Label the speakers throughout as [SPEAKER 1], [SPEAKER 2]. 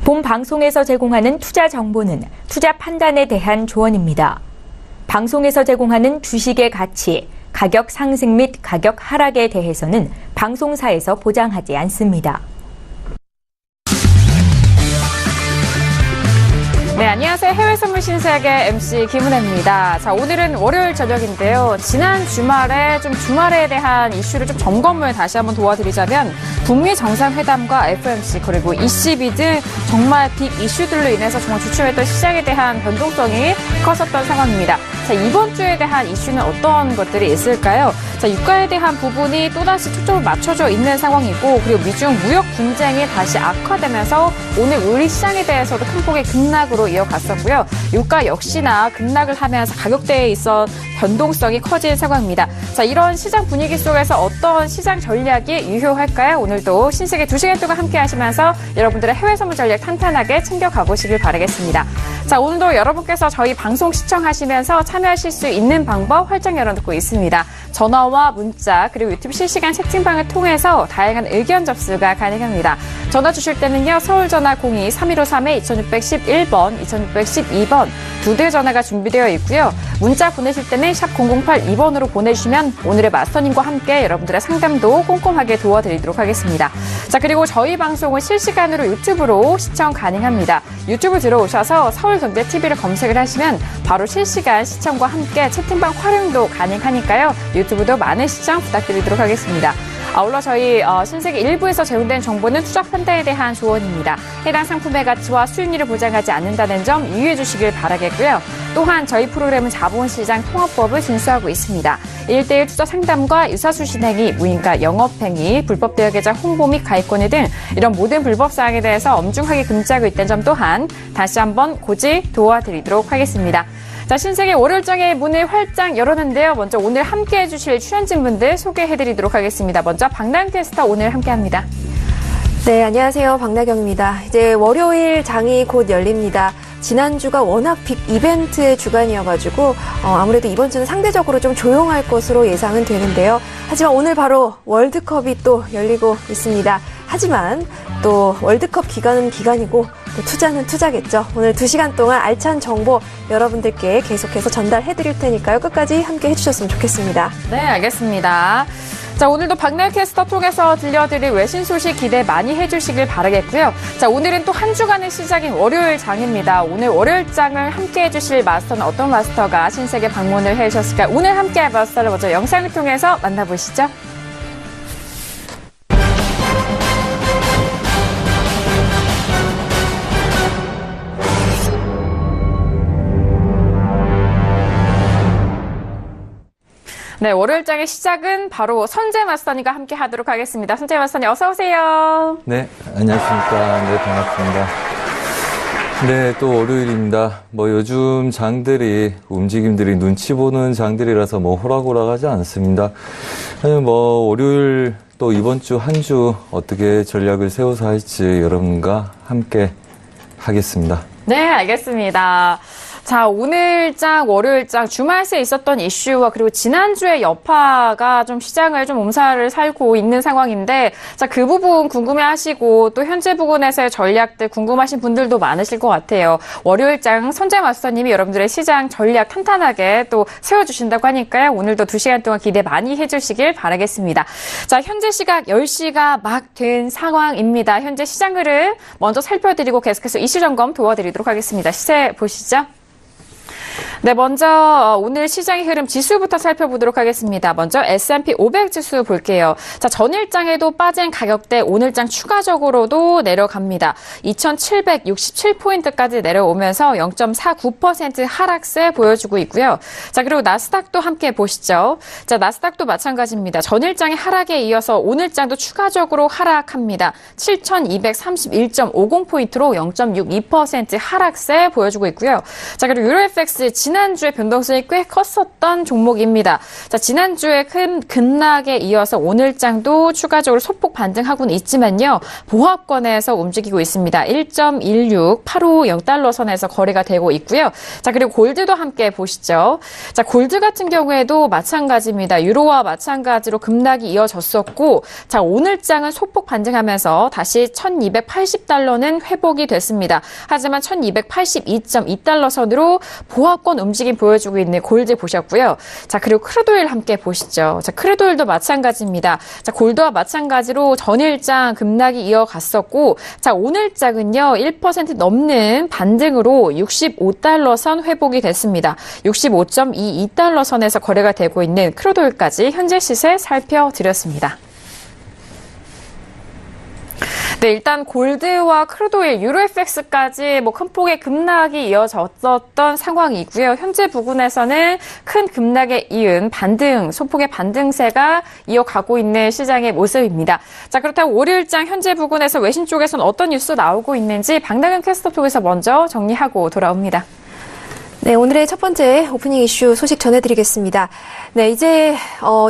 [SPEAKER 1] 본 방송에서 제공하는 투자 정보는 투자 판단에 대한 조언입니다. 방송에서 제공하는 주식의 가치, 가격 상승 및 가격 하락에 대해서는 방송사에서 보장하지 않습니다.
[SPEAKER 2] 네, 안녕하세요. 해외 선물 신세계 MC 김은혜입니다. 자, 오늘은 월요일 저녁인데요. 지난 주말에 주말에 대한 이슈를 점검을 다시 한번 도와드리자면 북미 정상회담과 FOMC 그리고 ECB 등 정말 빅 이슈들로 인해서 정말 주춤했던 시장에 대한 변동성이 컸었던 상황입니다. 자, 이번 주에 대한 이슈는 어떤 것들이 있을까요? 자, 유가에 대한 부분이 또다시 초점을 맞춰져 있는 상황이고, 그리고 미중 무역 분쟁이 다시 악화되면서 오늘 우리 시장에 대해서도 큰 폭의 급락으로 이어갔었고요. 유가 역시나 급락을 하면서 가격대에 있어 변동성이 커진 상황입니다. 자, 이런 시장 분위기 속에서 어떤 시장 전략이 유효할까요? 오늘도 신세계 2시간 동안 함께 하시면서 여러분들의 해외 선물 전략 탄탄하게 챙겨가보시길 바라겠습니다. 자, 오늘도 여러분께서 저희 방송 시청하시면서 참여하실 수 있는 방법 활짝 열어놓고 있습니다. 전화와 문자 그리고 유튜브 실시간 채팅방을 통해서 다양한 의견 접수가 가능합니다. 전화 주실 때는요. 서울전화 02-3153-2611번, 2612번 두 대 전화가 준비되어 있고요. 문자 보내실 때는 샵 0082번으로 보내주시면 오늘의 마스터님과 함께 여러분들의 상담도 꼼꼼하게 도와드리도록 하겠습니다. 자, 그리고 저희 방송은 실시간으로 유튜브로 시청 가능합니다. 유튜브 들어오셔서 서울경제TV를 검색을 하시면 바로 실시간 시청과 함께 채팅방 활용도 가능하니까요. 유튜브도 많은 시청 부탁드리도록 하겠습니다. 아울러 저희 신세계 1부에서 제공된 정보는 투자 판단에 대한 조언입니다. 해당 상품의 가치와 수익률을 보장하지 않는다는 점 유의해 주시길 바라겠고요. 또한 저희 프로그램은 자본시장 통합법을 준수하고 있습니다. 1대1 투자 상담과 유사수신 행위, 무인가 영업행위, 불법 대여 계좌 홍보 및 가입권의 등 이런 모든 불법 사항에 대해서 엄중하게 금지하고 있다는 점 또한 다시 한번 고지 도와드리도록 하겠습니다. 자, 신세계 월요일장의 문을 활짝 열었는데요. 먼저 오늘 함께해 주실 출연진분들 소개해드리도록 하겠습니다. 먼저 박나경 캐스터 오늘 함께합니다.
[SPEAKER 3] 네, 안녕하세요. 박나경입니다. 이제 월요일 장이 곧 열립니다. 지난주가 워낙 빅 이벤트의 주간이어가지고 아무래도 이번 주는 상대적으로 좀 조용할 것으로 예상은 되는데요. 하지만 오늘 바로 월드컵이 또 열리고 있습니다. 하지만 또 월드컵 기간은 기간이고 또 투자는 투자겠죠. 오늘 2시간 동안 알찬 정보 여러분들께 계속해서 전달해드릴 테니까요. 끝까지 함께 해주셨으면 좋겠습니다.
[SPEAKER 2] 네, 알겠습니다. 자, 오늘도 박나경 캐스터 통해서 들려드릴 외신 소식 기대 많이 해주시길 바라겠고요. 자, 오늘은 또 한 주간의 시작인 월요일 장입니다. 오늘 월요일 장을 함께 해주실 마스터는 어떤 마스터가 신세계 방문을 해주셨을까요? 오늘 함께할 마스터를 먼저 영상을 통해서 만나보시죠. 네, 월요일장의 시작은 바로 선재 마스터님과 함께 하도록 하겠습니다. 선재 마스터님 어서 오세요.
[SPEAKER 4] 네, 안녕하십니까. 네, 반갑습니다. 네, 또 월요일입니다. 요즘 장들이, 움직임들이 눈치 보는 장들이라서 호락호락하지 않습니다. 월요일 또 이번 주 한 주 어떻게 전략을 세워서 할지 여러분과 함께 하겠습니다.
[SPEAKER 2] 네, 알겠습니다. 자, 오늘장, 월요일장, 주말 새 있었던 이슈와 그리고 지난주의 여파가 시장을 몸살을 살고 있는 상황인데, 자, 그 부분 궁금해 하시고, 또 현재 부근에서의 전략들 궁금하신 분들도 많으실 것 같아요. 월요일장 선재 마스터님이 여러분들의 시장 전략 탄탄하게 또 세워주신다고 하니까요. 오늘도 2시간 동안 기대 많이 해주시길 바라겠습니다. 자, 현재 시각 10시가 막 된 상황입니다. 현재 시장 흐름 먼저 살펴드리고 계속해서 이슈 점검 도와드리도록 하겠습니다. 시세 보시죠. 네, 먼저 오늘 시장의 흐름 지수부터 살펴보도록 하겠습니다. 먼저 S&P 500 지수 볼게요. 자, 전일장에도 빠진 가격대 오늘장 추가적으로도 내려갑니다. 2,767포인트까지 내려오면서 0.49% 하락세 보여주고 있고요. 자, 그리고 나스닥도 함께 보시죠. 자, 나스닥도 마찬가지입니다. 전일장의 하락에 이어서 오늘장도 추가적으로 하락합니다. 7,231.50포인트로 0.62% 하락세 보여주고 있고요. 자, 그리고 유로FX 지난 지난주에 변동성이 꽤 컸었던 종목입니다. 자, 지난주에 큰 급락에 이어서 오늘장도 추가적으로 소폭 반등하고는 있지만요. 보합권에서 움직이고 있습니다. 1.16850달러 선에서 거래가 되고 있고요. 자, 그리고 골드도 함께 보시죠. 자, 골드 같은 경우에도 마찬가지입니다. 유로와 마찬가지로 급락이 이어졌었고, 자, 오늘장은 소폭 반등하면서 다시 1280달러는 회복이 됐습니다. 하지만 1282.2달러 선으로 보합권 움직임 보여주고 있는 골드 보셨고요. 자, 그리고 크루드오일 함께 보시죠. 자, 크루드오일도 마찬가지입니다. 자, 골드와 마찬가지로 전일장 급락이 이어갔었고, 자, 오늘장은요, 1% 넘는 반등으로 65달러 선 회복이 됐습니다. 65.22달러 선에서 거래가 되고 있는 크루드오일까지 현재 시세 살펴드렸습니다. 네, 일단 골드와 크루드오일, 유로FX까지 큰 폭의 급락이 이어졌었던 상황이고요. 현재 부근에서는 큰 급락에 이은 반등, 소폭의 반등세가 이어가고 있는 시장의 모습입니다. 자, 그렇다면 월요일장 현재 부근에서 외신 쪽에서는 어떤 뉴스 나오고 있는지 박나경 캐스터 쪽에서 먼저 정리하고 돌아옵니다.
[SPEAKER 3] 네, 오늘의 첫 번째 오프닝 이슈 소식 전해드리겠습니다. 네, 이제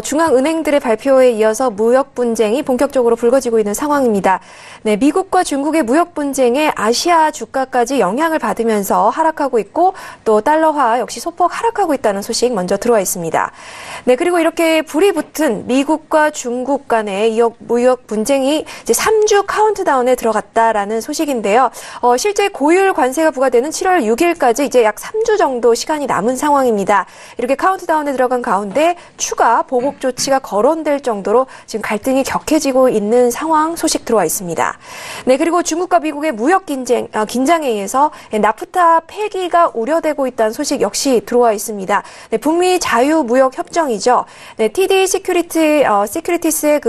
[SPEAKER 3] 중앙은행들의 발표에 이어서 무역 분쟁이 본격적으로 불거지고 있는 상황입니다. 네, 미국과 중국의 무역 분쟁에 아시아 주가까지 영향을 받으면서 하락하고 있고, 또 달러화 역시 소폭 하락하고 있다는 소식 먼저 들어와 있습니다. 네, 그리고 이렇게 불이 붙은 미국과 중국 간의 무역 분쟁이 이제 3주 카운트다운에 들어갔다라는 소식인데요. 실제 고율 관세가 부과되는 7월 6일까지 이제 약 3주 정도 시간이 남은 상황입니다. 이렇게 카운트다운에 들어간 가운데 추가 보복 조치가 거론될 정도로 지금 갈등이 격해지고 있는 상황 소식 들어와 있습니다. 네, 그리고 중국과 미국의 무역 긴장에 의해서 나프타 폐기가 우려되고 있다는 소식 역시 들어와 있습니다. 네, 북미 자유무역 협정이죠. 네, TD 시큐리티스의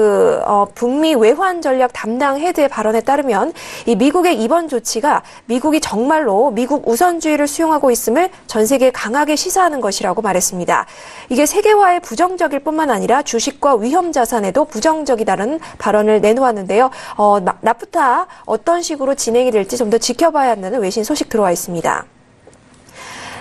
[SPEAKER 3] 북미 외환 전략 담당 헤드의 발언에 따르면 이 미국의 이번 조치가 미국이 정말로 미국 우선주의를 수용하고 있음을 전 세계에 강하게 시사하는 것이라고 말했습니다. 이게 세계화에 부정적일 뿐만 아니라 주식과 위험 자산에도 부정적이다는 발언을 내놓았는데요. 나프타 어떤 식으로 진행이 될지 좀 더 지켜봐야 한다는 외신 소식 들어와 있습니다.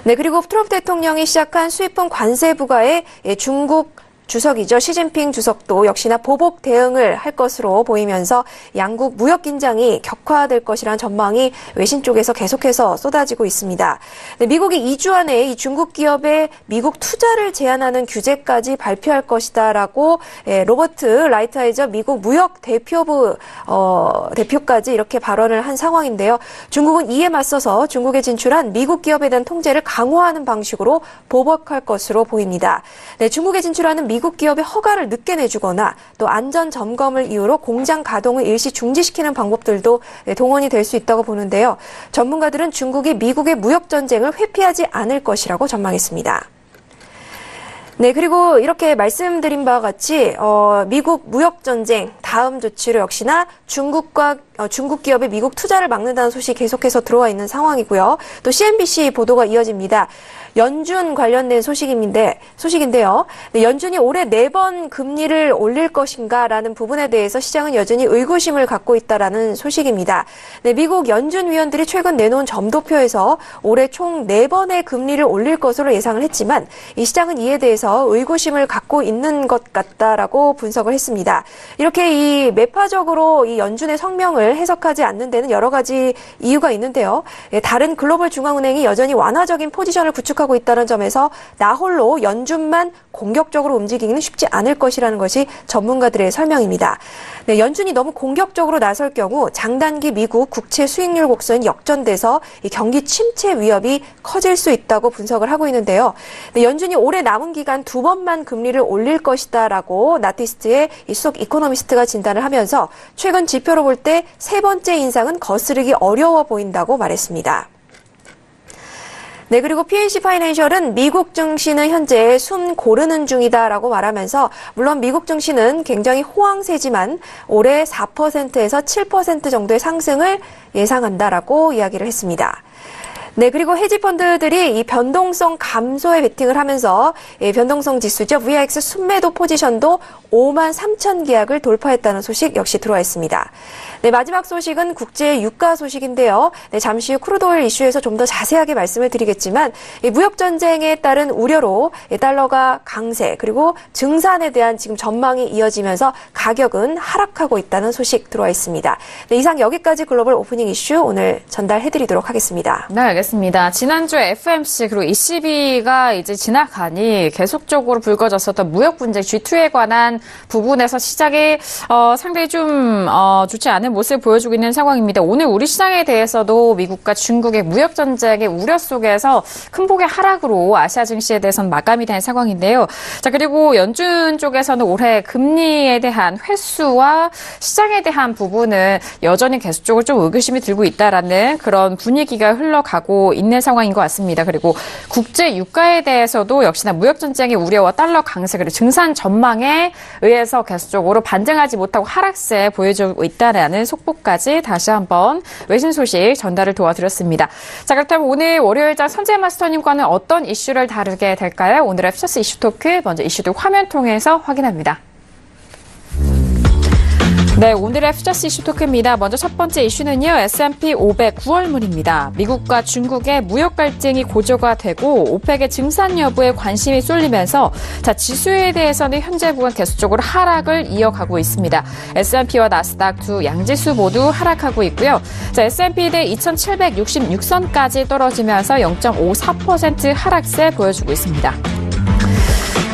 [SPEAKER 3] 네, 그리고 트럼프 대통령이 시작한 수입품 관세 부과에 중국 주석이죠. 시진핑 주석도 역시나 보복 대응을 할 것으로 보이면서 양국 무역 긴장이 격화될 것이라는 전망이 외신 쪽에서 계속해서 쏟아지고 있습니다. 네, 미국이 2주 안에 이 중국 기업의 미국 투자를 제한하는 규제까지 발표할 것이다라고 로버트 라이트하이저 미국 무역 대표부 대표까지 이렇게 발언을 한 상황인데요. 중국은 이에 맞서서 중국에 진출한 미국 기업에 대한 통제를 강화하는 방식으로 보복할 것으로 보입니다. 네, 중국에 진출하는 미국 기업의 허가를 늦게 내주거나 또 안전 점검을 이유로 공장 가동을 일시 중지시키는 방법들도 동원이 될 수 있다고 보는데요. 전문가들은 중국이 미국의 무역 전쟁을 회피하지 않을 것이라고 전망했습니다. 네, 그리고 이렇게 말씀드린 바와 같이 미국 무역 전쟁 다음 조치로 역시나 중국 기업의 미국 투자를 막는다는 소식이 계속해서 들어와 있는 상황이고요. 또 CNBC 보도가 이어집니다. 연준 관련된 소식인데요. 네, 연준이 올해 4번 금리를 올릴 것인가라는 부분에 대해서 시장은 여전히 의구심을 갖고 있다라는 소식입니다. 네, 미국 연준 위원들이 최근 내놓은 점도표에서 올해 총 4번의 금리를 올릴 것으로 예상을 했지만 이 시장은 이에 대해서 의구심을 갖고 있는 것 같다라고 분석을 했습니다. 이렇게 이 매파적으로 이 연준의 성명을 해석하지 않는 데는 여러 가지 이유가 있는데요. 다른 글로벌 중앙은행이 여전히 완화적인 포지션을 구축하고 있다는 점에서 나홀로 연준만 공격적으로 움직이기는 쉽지 않을 것이라는 것이 전문가들의 설명입니다. 네, 연준이 너무 공격적으로 나설 경우 장단기 미국 국채 수익률 곡선이 역전돼서 이 경기 침체 위협이 커질 수 있다고 분석을 하고 있는데요. 네, 연준이 올해 남은 기간 2번만 금리를 올릴 것이다라고 나티스트의 이 수석 이코노미스트가 진단을 하면서 최근 지표로 볼 때 3번째 인상은 거스르기 어려워 보인다고 말했습니다. 네, 그리고 PNC 파이낸셜은 미국 증시는 현재 숨 고르는 중이다라고 말하면서 물론 미국 증시는 굉장히 호황세지만 올해 4%에서 7% 정도의 상승을 예상한다라고 이야기를 했습니다. 네, 그리고 헤지펀드들이 이 변동성 감소에 베팅을 하면서 변동성 지수죠. VIX 순매도 포지션도 5만 3천 계약을 돌파했다는 소식 역시 들어와 있습니다. 네, 마지막 소식은 국제 유가 소식인데요. 네, 잠시 후 크루드오일 이슈에서 좀 더 자세하게 말씀을 드리겠지만 무역 전쟁에 따른 우려로 달러가 강세 그리고 증산에 대한 지금 전망이 이어지면서 가격은 하락하고 있다는 소식 들어와 있습니다. 네, 이상 여기까지 글로벌 오프닝 이슈 오늘 전달해드리도록 하겠습니다.
[SPEAKER 2] 네, 알겠습니다. 지난주에 FMC 그리고 ECB가 이제 지나가니 계속적으로 불거졌었던 무역 분쟁 G2에 관한 부분에서 시작이 상당히 좀 좋지 않은 모습을 보여주고 있는 상황입니다. 오늘 우리 시장에 대해서도 미국과 중국의 무역 전쟁의 우려 속에서 큰 폭의 하락으로 아시아 증시에 대해서는 마감이 된 상황인데요. 자, 그리고 연준 쪽에서는 올해 금리에 대한 회수와 시장에 대한 부분은 여전히 계속적으로 좀 의구심이 들고 있다라는 그런 분위기가 흘러가고 있는 상황인 것 같습니다. 그리고 국제 유가에 대해서도 역시나 무역 전쟁의 우려와 달러 강세 그리고 증산 전망에 의해서 계속적으로 반등하지 못하고 하락세 보여주고 있다라는 속보까지 다시 한번 외신 소식 전달을 도와드렸습니다. 자, 그렇다면 오늘 월요일장 선재 마스터님과는 어떤 이슈를 다루게 될까요? 오늘의 퓨처스 이슈 토크 먼저 이슈들 화면 통해서 확인합니다. 네, 오늘의 퓨처스 이슈 토크입니다. 먼저 첫 번째 이슈는요. S&P 500 9월물입니다. 미국과 중국의 무역 갈등이 고조가 되고 오펙의 증산 여부에 관심이 쏠리면서 지수에 대해서는 현재 구간 계속적으로 하락을 이어가고 있습니다. S&P와 나스닥 두 양지수 모두 하락하고 있고요. S&P 대 2766선까지 떨어지면서 0.54% 하락세 보여주고 있습니다.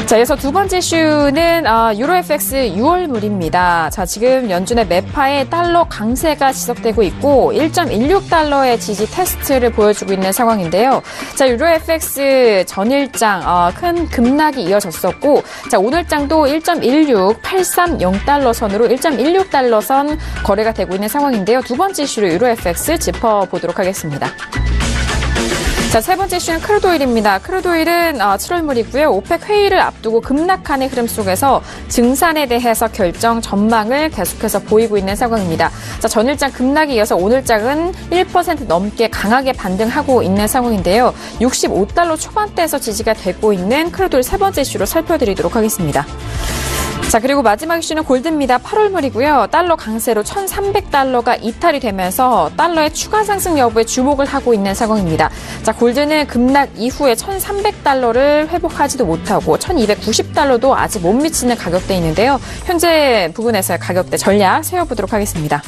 [SPEAKER 2] 자, 이어서 두 번째 이슈는 유로FX 6월물입니다. 자, 지금 연준의 매파에 달러 강세가 지속되고 있고 1.16달러의 지지 테스트를 보여주고 있는 상황인데요. 자, 유로FX 전일장 큰 급락이 이어졌었고, 자, 오늘장도 1.16830달러 선으로 1.16달러 선 거래가 되고 있는 상황인데요. 두 번째 이슈로 유로FX 짚어보도록 하겠습니다. 자, 세 번째 이슈는 크루드오일입니다. 크루드오일은 7월물이고요. 오펙 회의를 앞두고 급락하는 흐름 속에서 증산에 대해서 결정 전망을 계속해서 보이고 있는 상황입니다. 자, 전일장 급락에 이어서 오늘장은 1% 넘게 강하게 반등하고 있는 상황인데요. 65달러 초반대에서 지지가 되고 있는 크루드오일 세 번째 이슈로 살펴드리도록 하겠습니다. 자, 그리고 마지막 이슈는 골드입니다. 8월물이고요. 달러 강세로 1,300달러가 이탈이 되면서 달러의 추가 상승 여부에 주목을 하고 있는 상황입니다. 자, 골드는 급락 이후에 1,300달러를 회복하지도 못하고 1,290달러도 아직 못 미치는 가격대에 있는데요. 현재 부분에서의 가격대 전략 세워보도록 하겠습니다.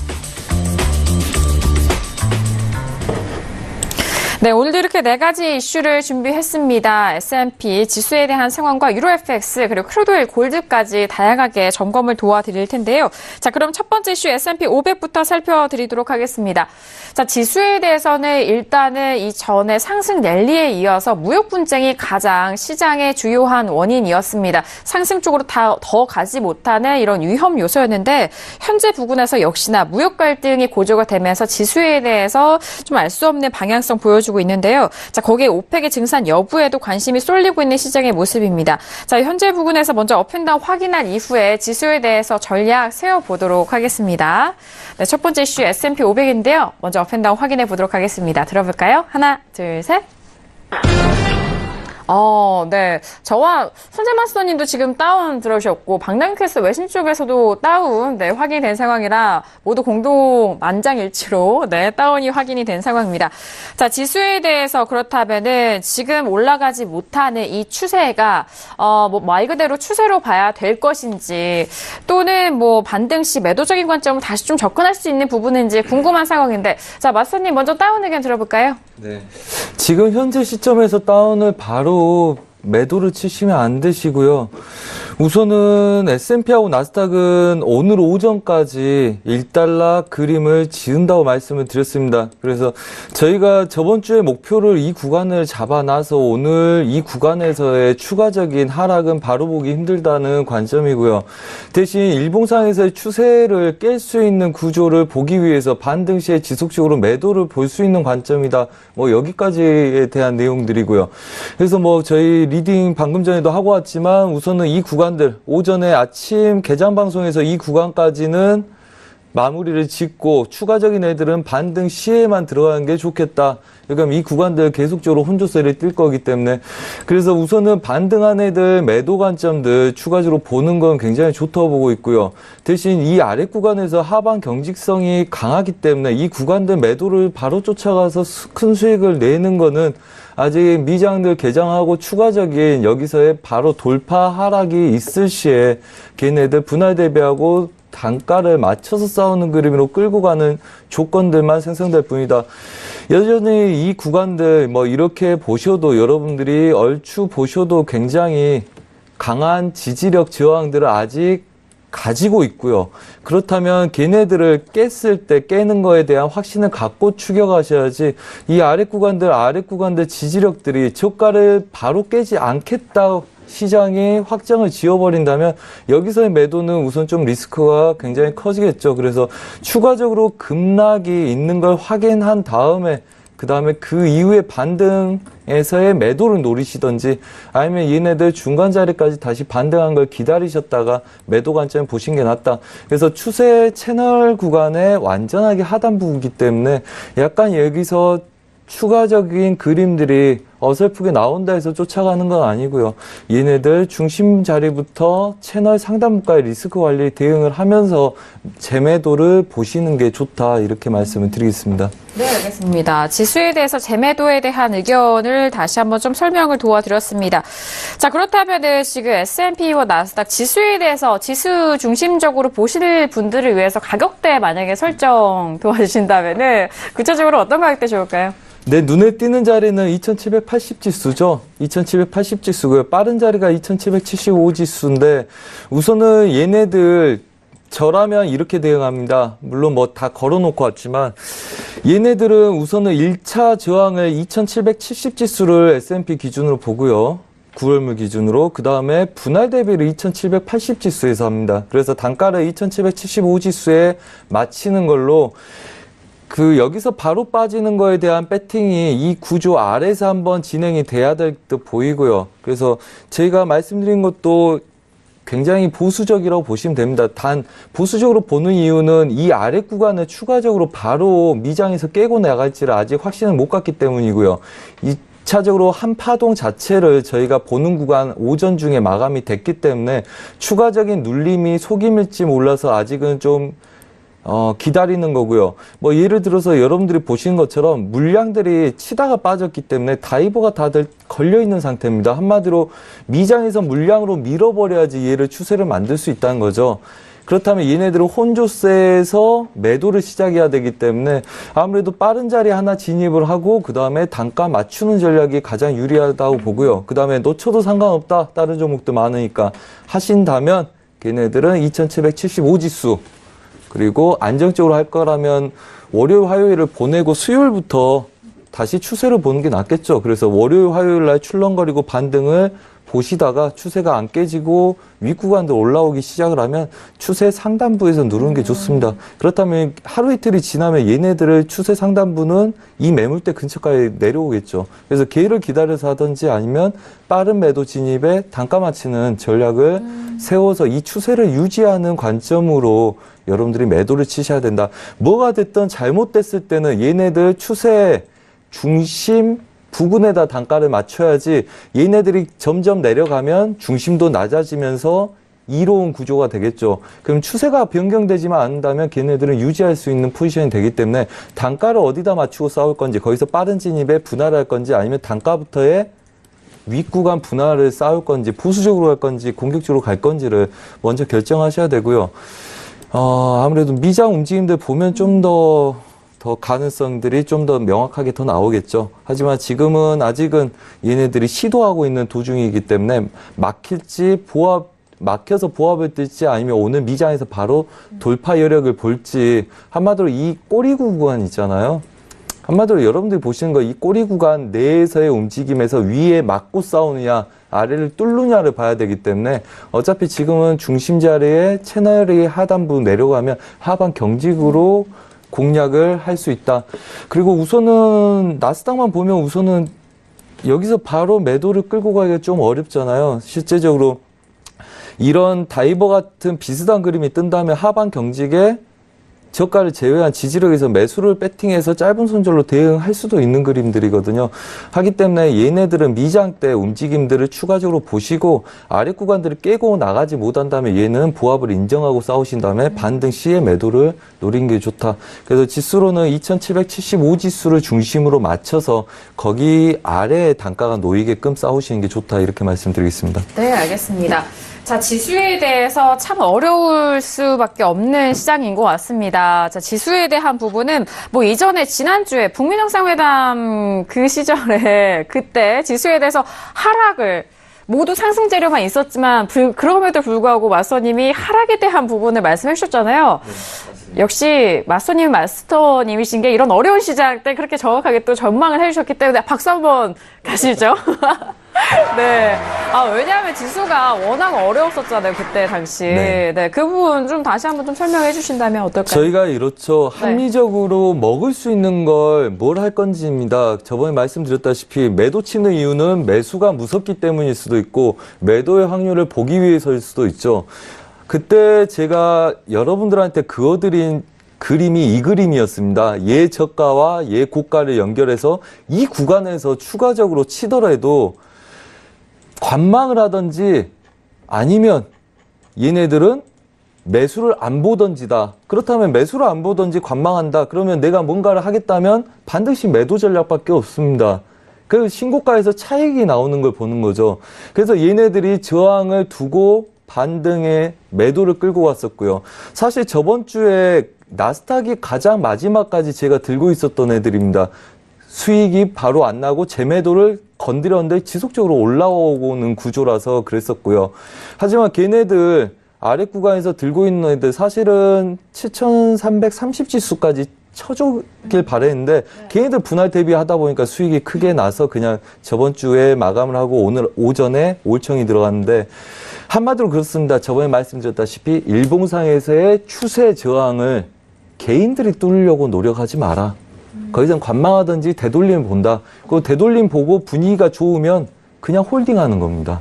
[SPEAKER 2] 네, 오늘도 이렇게 네 가지 이슈를 준비했습니다. S&P 지수에 대한 상황과 유로FX 그리고 크루드오일 골드까지 다양하게 점검을 도와드릴 텐데요. 자, 그럼 첫 번째 이슈 S&P 500부터 살펴드리도록 하겠습니다. 자, 지수에 대해서는 일단은 이전에 상승 랠리에 이어서 무역 분쟁이 가장 시장의 주요한 원인이었습니다. 상승 쪽으로 더 가지 못하는 이런 위험 요소였는데 현재 부근에서 역시나 무역 갈등이 고조가 되면서 지수에 대해서 좀 알 수 없는 방향성 보여주고 있는데요. 자, 거기에 오펙의 증산 여부에도 관심이 쏠리고 있는 시장의 모습입니다. 자, 현재 부근에서 먼저 업앤다운 확인한 이후에 지수에 대해서 전략 세워보도록 하겠습니다. 네, 첫 번째 이슈 S&P 500인데요. 먼저 업앤다운 확인해 보도록 하겠습니다. 들어볼까요? 하나, 둘, 셋. 네. 저와 선재마스터님도 지금 다운 들어오셨고, 박남캐스터 외신 쪽에서도 다운, 네, 확인이 된 상황이라 모두 공동 만장일치로, 네, 다운이 확인이 된 상황입니다. 자, 지수에 대해서 그렇다면은 지금 올라가지 못하는 이 추세가, 말 그대로 추세로 봐야 될 것인지, 또는 반등 시 매도적인 관점으로 다시 좀 접근할 수 있는 부분인지 궁금한 상황인데, 자, 마스터님 먼저 다운 의견 들어볼까요?
[SPEAKER 4] 네. 지금 현재 시점에서 다운을 바로 매도를 치시면 안 되시고요. 우선은 S&P하고 나스닥은 오늘 오전까지 1달러 그림을 지은다고 말씀을 드렸습니다. 그래서 저희가 저번 주에 목표를 이 구간을 잡아놔서 오늘 이 구간에서의 추가적인 하락은 바로 보기 힘들다는 관점이고요. 대신 일봉상에서의 추세를 깰 수 있는 구조를 보기 위해서 반등 시에 지속적으로 매도를 볼 수 있는 관점이다. 여기까지에 대한 내용들이고요. 그래서 저희 리딩 방금 전에도 하고 왔지만 우선은 이 구간들 오전에 아침 개장 방송에서 이 구간까지는 마무리를 짓고 추가적인 애들은 반등 시에만 들어가는 게 좋겠다. 그러니까 이 구간들 계속적으로 혼조세를 뛸 거기 때문에 그래서 우선은 반등한 애들 매도 관점들 추가적으로 보는 건 굉장히 좋다고 보고 있고요. 대신 이 아래 구간에서 하방 경직성이 강하기 때문에 이 구간들 매도를 바로 쫓아가서 큰 수익을 내는 거는 아직 미장들 개장하고 추가적인 여기서의 바로 돌파 하락이 있을 시에 걔네들 분할 대비하고 단가를 맞춰서 싸우는 그림으로 끌고 가는 조건들만 생성될 뿐이다. 여전히 이 구간들 뭐 이렇게 보셔도 여러분들이 얼추 보셔도 굉장히 강한 지지력 저항들을 아직 가지고 있고요. 그렇다면 걔네들을 깼을 때 깨는 거에 대한 확신을 갖고 추격하셔야지 이 아래 구간들 지지력들이 저가를 바로 깨지 않겠다 시장이 확정을 지어버린다면 여기서의 매도는 우선 좀 리스크가 굉장히 커지겠죠. 그래서 추가적으로 급락이 있는 걸 확인한 다음에 그 다음에 그 이후에 반등에서의 매도를 노리시던지 아니면 얘네들 중간 자리까지 다시 반등한 걸 기다리셨다가 매도 관점 보신 게 낫다. 그래서 추세 채널 구간에 완전하게 하단부이기 때문에 약간 여기서 추가적인 그림들이 어설프게 나온다 해서 쫓아가는 건 아니고요. 얘네들 중심 자리부터 채널 상단부까지 리스크 관리 대응을 하면서 재매도를 보시는 게 좋다 이렇게 말씀을 드리겠습니다.
[SPEAKER 2] 네, 알겠습니다. 지수에 대해서 재매도에 대한 의견을 다시 한번 좀 설명을 도와드렸습니다. 자, 그렇다면 지금 S&P와 나스닥 지수에 대해서 지수 중심적으로 보실 분들을 위해서 가격대 만약에 설정 도와주신다면 구체적으로 어떤 가격대 좋을까요?
[SPEAKER 4] 내 눈에 띄는 자리는 2780 지수죠. 2780 지수고요. 빠른 자리가 2775 지수인데 우선은 얘네들 저라면 이렇게 대응합니다. 물론 뭐 다 걸어놓고 왔지만 얘네들은 우선은 1차 저항을 2770 지수를 S&P 기준으로 보고요. 9월물 기준으로 그 다음에 분할 대비를 2780 지수에서 합니다. 그래서 단가를 2775 지수에 맞추는 걸로 여기서 바로 빠지는 거에 대한 배팅이 이 구조 아래서 한번 진행이 돼야 될 듯 보이고요. 그래서 저희가 말씀드린 것도 굉장히 보수적이라고 보시면 됩니다. 단 보수적으로 보는 이유는 이 아래 구간을 추가적으로 바로 미장에서 깨고 나갈지를 아직 확신을 못 갖기 때문이고요. 2차적으로 한 파동 자체를 저희가 보는 구간 오전 중에 마감이 됐기 때문에 추가적인 눌림이 속임일지 몰라서 아직은 좀 기다리는 거고요. 뭐 예를 들어서 여러분들이 보시는 것처럼 물량들이 치다가 빠졌기 때문에 다이버가 다들 걸려있는 상태입니다. 한마디로 미장에서 물량으로 밀어버려야지 얘를 추세를 만들 수 있다는 거죠. 그렇다면 얘네들은 혼조세에서 매도를 시작해야 되기 때문에 아무래도 빠른 자리 하나 진입을 하고 그 다음에 단가 맞추는 전략이 가장 유리하다고 보고요. 그 다음에 놓쳐도 상관없다. 다른 종목도 많으니까 하신다면 걔네들은 2775 지수 그리고 안정적으로 할 거라면 월요일, 화요일을 보내고 수요일부터 다시 추세를 보는 게 낫겠죠. 그래서 월요일, 화요일 날 출렁거리고 반등을 보시다가 추세가 안 깨지고 윗구간도 올라오기 시작을 하면 추세 상단부에서 누르는 게 좋습니다. 그렇다면 하루 이틀이 지나면 얘네들의 추세 상단부는 이 매물대 근처까지 내려오겠죠. 그래서 기회를 기다려서 하든지 아니면 빠른 매도 진입에 단가 맞추는 전략을 세워서 이 추세를 유지하는 관점으로 여러분들이 매도를 치셔야 된다. 뭐가 됐든 잘못됐을 때는 얘네들 추세 중심 부근에다 단가를 맞춰야지 얘네들이 점점 내려가면 중심도 낮아지면서 이로운 구조가 되겠죠. 그럼 추세가 변경되지만 않는다면 걔네들은 유지할 수 있는 포지션이 되기 때문에 단가를 어디다 맞추고 싸울 건지 거기서 빠른 진입에 분할할 건지 아니면 단가부터의 윗구간 분할을 싸울 건지 보수적으로 갈 건지 공격적으로 갈 건지를 먼저 결정하셔야 되고요. 아무래도 미장 움직임들 보면 좀 더 가능성들이 좀 더 명확하게 더 나오겠죠. 하지만 지금은 아직은 얘네들이 시도하고 있는 도중이기 때문에 막혀서 보합을 뜰지 아니면 오늘 미장에서 바로 돌파 여력을 볼지 한마디로 이 꼬리 구간 있잖아요. 한마디로 여러분들이 보시는 거 이 꼬리 구간 내에서의 움직임에서 위에 막고 싸우느냐 아래를 뚫느냐를 봐야 되기 때문에 어차피 지금은 중심 자리에 채널이 하단부 내려가면 하반 경직으로 공략을 할 수 있다. 그리고 우선은 나스닥만 보면 우선은 여기서 바로 매도를 끌고 가기가 좀 어렵잖아요. 실제적으로 이런 다이버 같은 비슷한 그림이 뜬다면 하반 경직에 저가를 제외한 지지력에서 매수를 배팅해서 짧은 손절로 대응할 수도 있는 그림들이거든요. 하기 때문에 얘네들은 미장 때 움직임들을 추가적으로 보시고 아래 구간들을 깨고 나가지 못한다면 얘는 보합을 인정하고 싸우신 다음에 반등 시에 매도를 노린 게 좋다. 그래서 지수로는 2775 지수를 중심으로 맞춰서 거기 아래에 단가가 놓이게끔 싸우시는 게 좋다. 이렇게 말씀드리겠습니다.
[SPEAKER 2] 네, 알겠습니다. 자, 지수에 대해서 참 어려울 수밖에 없는 시장인 것 같습니다. 자, 지수에 대한 부분은 뭐 이전에 지난주에 북미 정상회담 그 시절에 그때 지수에 대해서 하락을 모두 상승 재료만 있었지만 그럼에도 불구하고 마스터님이 하락에 대한 부분을 말씀해 주셨잖아요. 역시 마스터님이신 게 이런 어려운 시장 때 그렇게 정확하게 또 전망을 해주셨기 때문에 박수 한번 가시죠. 네. 왜냐하면 지수가 워낙 어려웠었잖아요, 그때 당시. 네. 그 부분 좀 다시 한번 좀 설명해 주신다면 어떨까요?
[SPEAKER 4] 저희가 이렇죠. 합리적으로 먹을 수 있는 걸 뭘 할 건지입니다. 저번에 말씀드렸다시피 매도 치는 이유는 매수가 무섭기 때문일 수도 있고 매도의 확률을 보기 위해서일 수도 있죠. 그때 제가 여러분들한테 그어드린 그림이 이 그림이었습니다. 얘 저가와 얘 고가를 연결해서 이 구간에서 추가적으로 치더라도 관망을 하든지 아니면 얘네들은 매수를 안 보던지다. 그렇다면 매수를 안 보던지 관망한다. 그러면 내가 뭔가를 하겠다면 반드시 매도 전략밖에 없습니다. 그 신고가에서 차익이 나오는 걸 보는 거죠. 그래서 얘네들이 저항을 두고 반등에 매도를 끌고 갔었고요. 사실 저번 주에 나스닥이 가장 마지막까지 제가 들고 있었던 애들입니다. 수익이 바로 안 나고 재매도를 건드렸는데 지속적으로 올라오고는 구조라서 그랬었고요. 하지만 걔네들 아래 구간에서 들고 있는 애들 사실은 7330 지수까지 쳐주길 바랬는데 걔네들 분할 대비하다 보니까 수익이 크게 나서 그냥 저번 주에 마감을 하고 오늘 오전에 올청이 들어갔는데 한마디로 그렇습니다. 저번에 말씀드렸다시피 일봉상에서의 추세 저항을 개인들이 뚫으려고 노력하지 마라. 거기선 관망하든지 되돌림 본다. 그 되돌림 보고 분위기가 좋으면 그냥 홀딩하는 겁니다.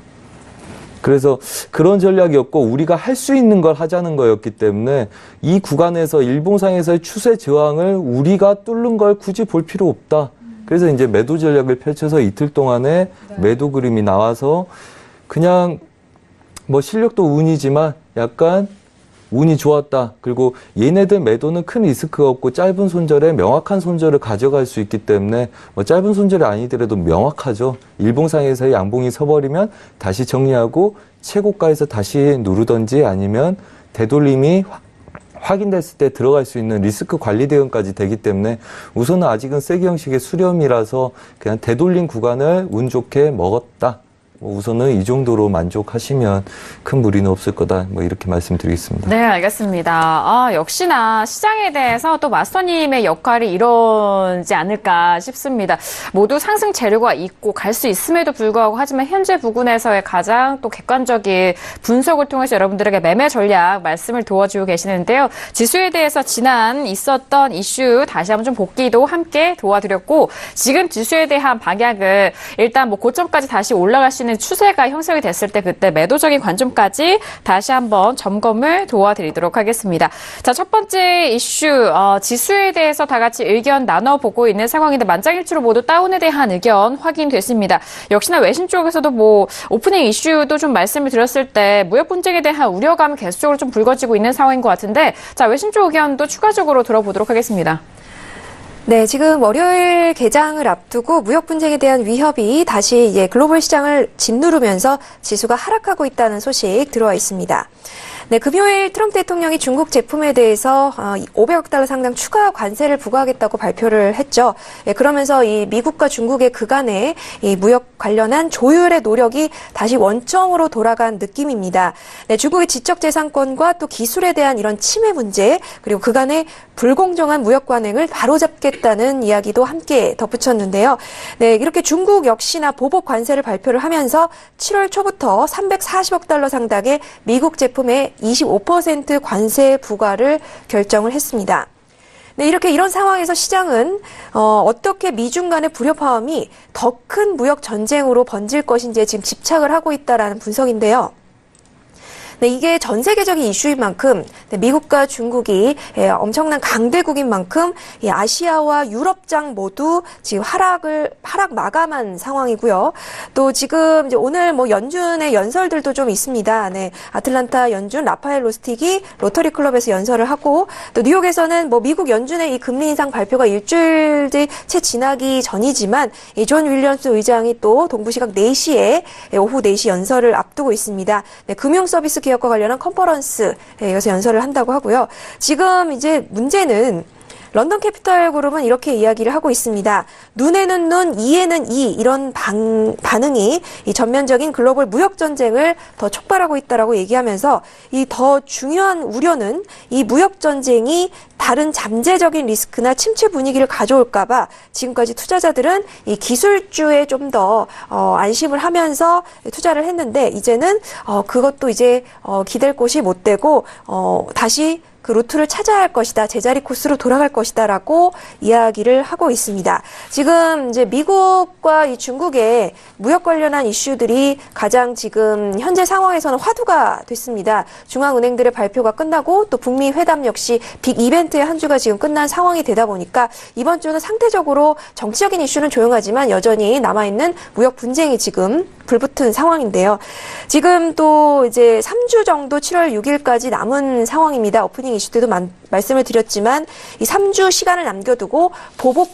[SPEAKER 4] 그래서 그런 전략이었고 우리가 할 수 있는 걸 하자는 거였기 때문에 이 구간에서 일봉상에서의 추세 저항을 우리가 뚫는 걸 굳이 볼 필요 없다. 그래서 이제 매도 전략을 펼쳐서 이틀 동안에 매도 그림이 나와서 그냥 뭐 실력도 운이지만 약간 운이 좋았다. 그리고 얘네들 매도는 큰 리스크가 없고 짧은 손절에 명확한 손절을 가져갈 수 있기 때문에 뭐 짧은 손절이 아니더라도 명확하죠. 일봉상에서의 양봉이 서버리면 다시 정리하고 최고가에서 다시 누르던지 아니면 되돌림이 확인됐을 때 들어갈 수 있는 리스크 관리 대응까지 되기 때문에 우선은 아직은 세기 형식의 수렴이라서 그냥 되돌림 구간을 운 좋게 먹었다. 우선은 이 정도로 만족하시면 큰 무리는 없을 거다. 뭐 이렇게 말씀드리겠습니다.
[SPEAKER 2] 네, 알겠습니다. 역시나 시장에 대해서 또 마스터님의 역할이 이러지 않을까 싶습니다. 모두 상승 재료가 있고 갈 수 있음에도 불구하고 하지만 현재 부근에서의 가장 또 객관적인 분석을 통해서 여러분들에게 매매 전략 말씀을 도와주고 계시는데요. 지수에 대해서 지난 있었던 이슈 다시 한번 좀 복기도 함께 도와드렸고 지금 지수에 대한 방향을 일단 뭐 고점까지 다시 올라갈 수 있는 추세가 형성이 됐을 때 그때 매도적인 관점까지 다시 한번 점검을 도와드리도록 하겠습니다. 자, 첫 번째 이슈 지수에 대해서 다 같이 의견 나눠보고 있는 상황인데 만장일치로 모두 다운에 대한 의견 확인됐습니다. 역시나 외신 쪽에서도 뭐 오프닝 이슈도 좀 말씀을 드렸을 때 무역 분쟁에 대한 우려감이 계속적으로 좀 불거지고 있는 상황인 것 같은데 자, 외신 쪽 의견도 추가적으로 들어보도록 하겠습니다.
[SPEAKER 3] 네, 지금 월요일 개장을 앞두고 무역 분쟁에 대한 위협이 다시 이제 글로벌 시장을 짓누르면서 지수가 하락하고 있다는 소식 들어와 있습니다. 네, 금요일 트럼프 대통령이 중국 제품에 대해서 500억 달러 상당 추가 관세를 부과하겠다고 발표를 했죠. 네, 그러면서 이 미국과 중국의 그간의 이 무역 관련한 조율의 노력이 다시 원점으로 돌아간 느낌입니다. 네, 중국의 지적재산권과 또 기술에 대한 이런 침해 문제 그리고 그간의 불공정한 무역 관행을 바로잡겠다는 이야기도 함께 덧붙였는데요. 네, 이렇게 중국 역시나 보복 관세를 발표를 하면서 7월 초부터 340억 달러 상당의 미국 제품에 25% 관세 부과를 결정을 했습니다. 네, 이런 상황에서 시장은 어떻게 미중 간의 불협화음이 더 큰 무역 전쟁으로 번질 것인지에 지금 집착을 하고 있다라는 분석인데요. 네, 이게 전 세계적인 이슈인 만큼 미국과 중국이 엄청난 강대국인 만큼 이 아시아와 유럽장 모두 지금 하락 마감한 상황이고요. 또 지금 이제 오늘 뭐 연준의 연설들도 좀 있습니다. 네, 아틀란타 연준 라파엘 로스틱이 로터리 클럽에서 연설을 하고 또 뉴욕에서는 뭐 미국 연준의 이 금리 인상 발표가 일주일 채 지나기 전이지만 이 존 윌리엄스 의장이 또 동부 시각 4시에 오후 4시 연설을 앞두고 있습니다. 네, 금융 서비스 개혁과 관련한 컨퍼런스에 이어서 연설을 한다고 하고요. 지금 이제 문제는 런던 캐피털 그룹은 이렇게 이야기를 하고 있습니다. 눈에는 눈, 이에는 이 이런 반응이 이 전면적인 글로벌 무역 전쟁을 더 촉발하고 있다라고 얘기하면서 이 더 중요한 우려는 이 무역 전쟁이 다른 잠재적인 리스크나 침체 분위기를 가져올까봐 지금까지 투자자들은 이 기술주에 좀 더 안심을 하면서 투자를 했는데 이제는 그것도 이제 기댈 곳이 못 되고 다시 그 루트를 찾아야 할 것이다. 제자리 코스로 돌아갈 것이다라고 이야기를 하고 있습니다. 지금 이제 미국과 이 중국의 무역 관련한 이슈들이 가장 지금 현재 상황에서는 화두가 됐습니다. 중앙은행들의 발표가 끝나고 또 북미 회담 역시 빅 이벤트의 한 주가 지금 끝난 상황이 되다 보니까 이번 주는 상대적으로 정치적인 이슈는 조용하지만 여전히 남아있는 무역 분쟁이 지금 불붙은 상황인데요. 지금 또 이제 3주 정도 7월 6일까지 남은 상황입니다. 오프닝 이슈 때도 말씀을 드렸지만 이 3주 시간을 남겨두고 보복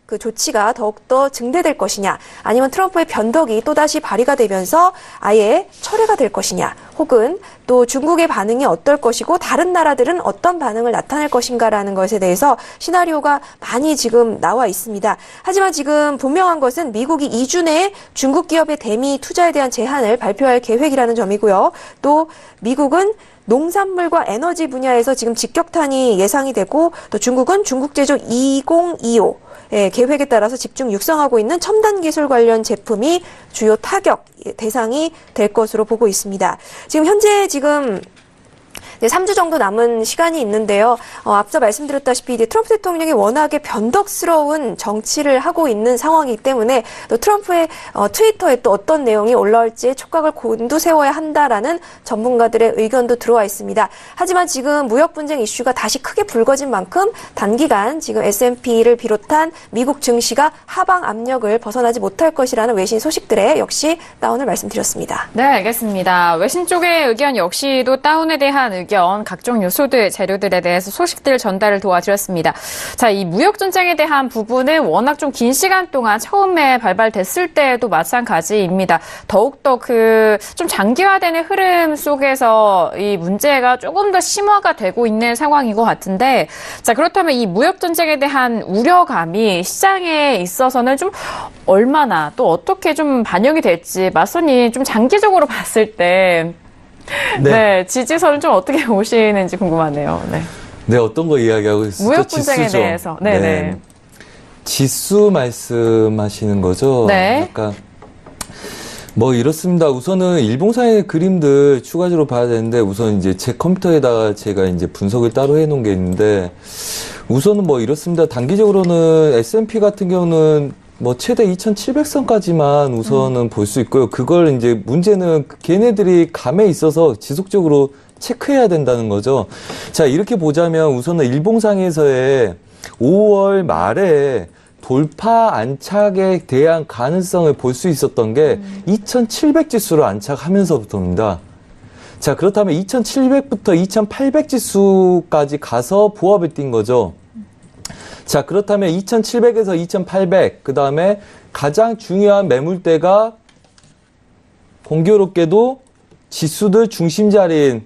[SPEAKER 3] 그 조치가 더욱더 증대될 것이냐 아니면 트럼프의 변덕이 또다시 발휘가 되면서 아예 철회가 될 것이냐 혹은 또 중국의 반응이 어떨 것이고 다른 나라들은 어떤 반응을 나타낼 것인가라는 것에 대해서 시나리오가 많이 지금 나와 있습니다. 하지만 지금 분명한 것은 미국이 2주 내에 중국 기업의 대미 투자에 대한 제한을 발표할 계획이라는 점이고요. 또 미국은 농산물과 에너지 분야에서 지금 직격탄이 예상이 되고 또 중국은 중국 제조 2025 계획에 따라서 집중 육성하고 있는 첨단 기술 관련 제품이 주요 타격 대상이 될 것으로 보고 있습니다. 지금 현재 3주 정도 남은 시간이 있는데요. 앞서 말씀드렸다시피 이제 트럼프 대통령이 워낙에 변덕스러운 정치를 하고 있는 상황이기 때문에 또 트럼프의 트위터에 또 어떤 내용이 올라올지 촉각을 곤두세워야 한다라는 전문가들의 의견도 들어와 있습니다. 하지만 지금 무역 분쟁 이슈가 다시 크게 불거진 만큼 단기간 지금 S&P를 비롯한 미국 증시가 하방 압력을 벗어나지 못할 것이라는 외신 소식들에 역시 다운을 말씀드렸습니다.
[SPEAKER 2] 네, 알겠습니다. 외신 쪽의 의견 역시도 다운에 대한 의견, 각종 요소들, 재료들에 대해서 소식들 전달을 도와드렸습니다. 자, 이 무역 전쟁에 대한 부분은 워낙 좀 긴 시간 동안 처음에 발발됐을 때도 마찬가지입니다. 더욱더 좀 장기화되는 흐름 속에서 이 문제가 조금 더 심화가 되고 있는 상황인 것 같은데, 자, 그렇다면 이 무역 전쟁에 대한 우려감이 시장에 있어서는 좀 얼마나 또 어떻게 좀 반영이 될지 맞선이 좀 장기적으로 봤을 때 네, 지지선을 좀 어떻게 보시는지 궁금하네요. 네.
[SPEAKER 4] 네, 어떤 거 이야기하고 있었죠?
[SPEAKER 2] 무역 분쟁에
[SPEAKER 4] 지수죠.
[SPEAKER 2] 대해서. 네네.
[SPEAKER 4] 지수 말씀하시는 거죠?
[SPEAKER 2] 네.
[SPEAKER 4] 약간 뭐 이렇습니다. 우선은 일봉상의 그림들 추가적으로 봐야 되는데 우선 이제 제 컴퓨터에다가 제가 이제 분석을 따로 해놓은 게 있는데 우선은 뭐 이렇습니다. 단기적으로는 S&P 같은 경우는 뭐 최대 2,700선까지만 우선은 볼 수 있고요. 그걸 이제 문제는 걔네들이 감에 있어서 지속적으로 체크해야 된다는 거죠. 자, 이렇게 보자면 우선은 일봉상에서의 5월 말에 돌파 안착에 대한 가능성을 볼 수 있었던 게 2,700 지수로 안착하면서부터입니다. 자, 그렇다면 2,700부터 2,800 지수까지 가서 보합을 띈 거죠. 자, 그렇다면 2,700에서 2,800, 그 다음에 가장 중요한 매물대가 공교롭게도 지수들 중심 자리인,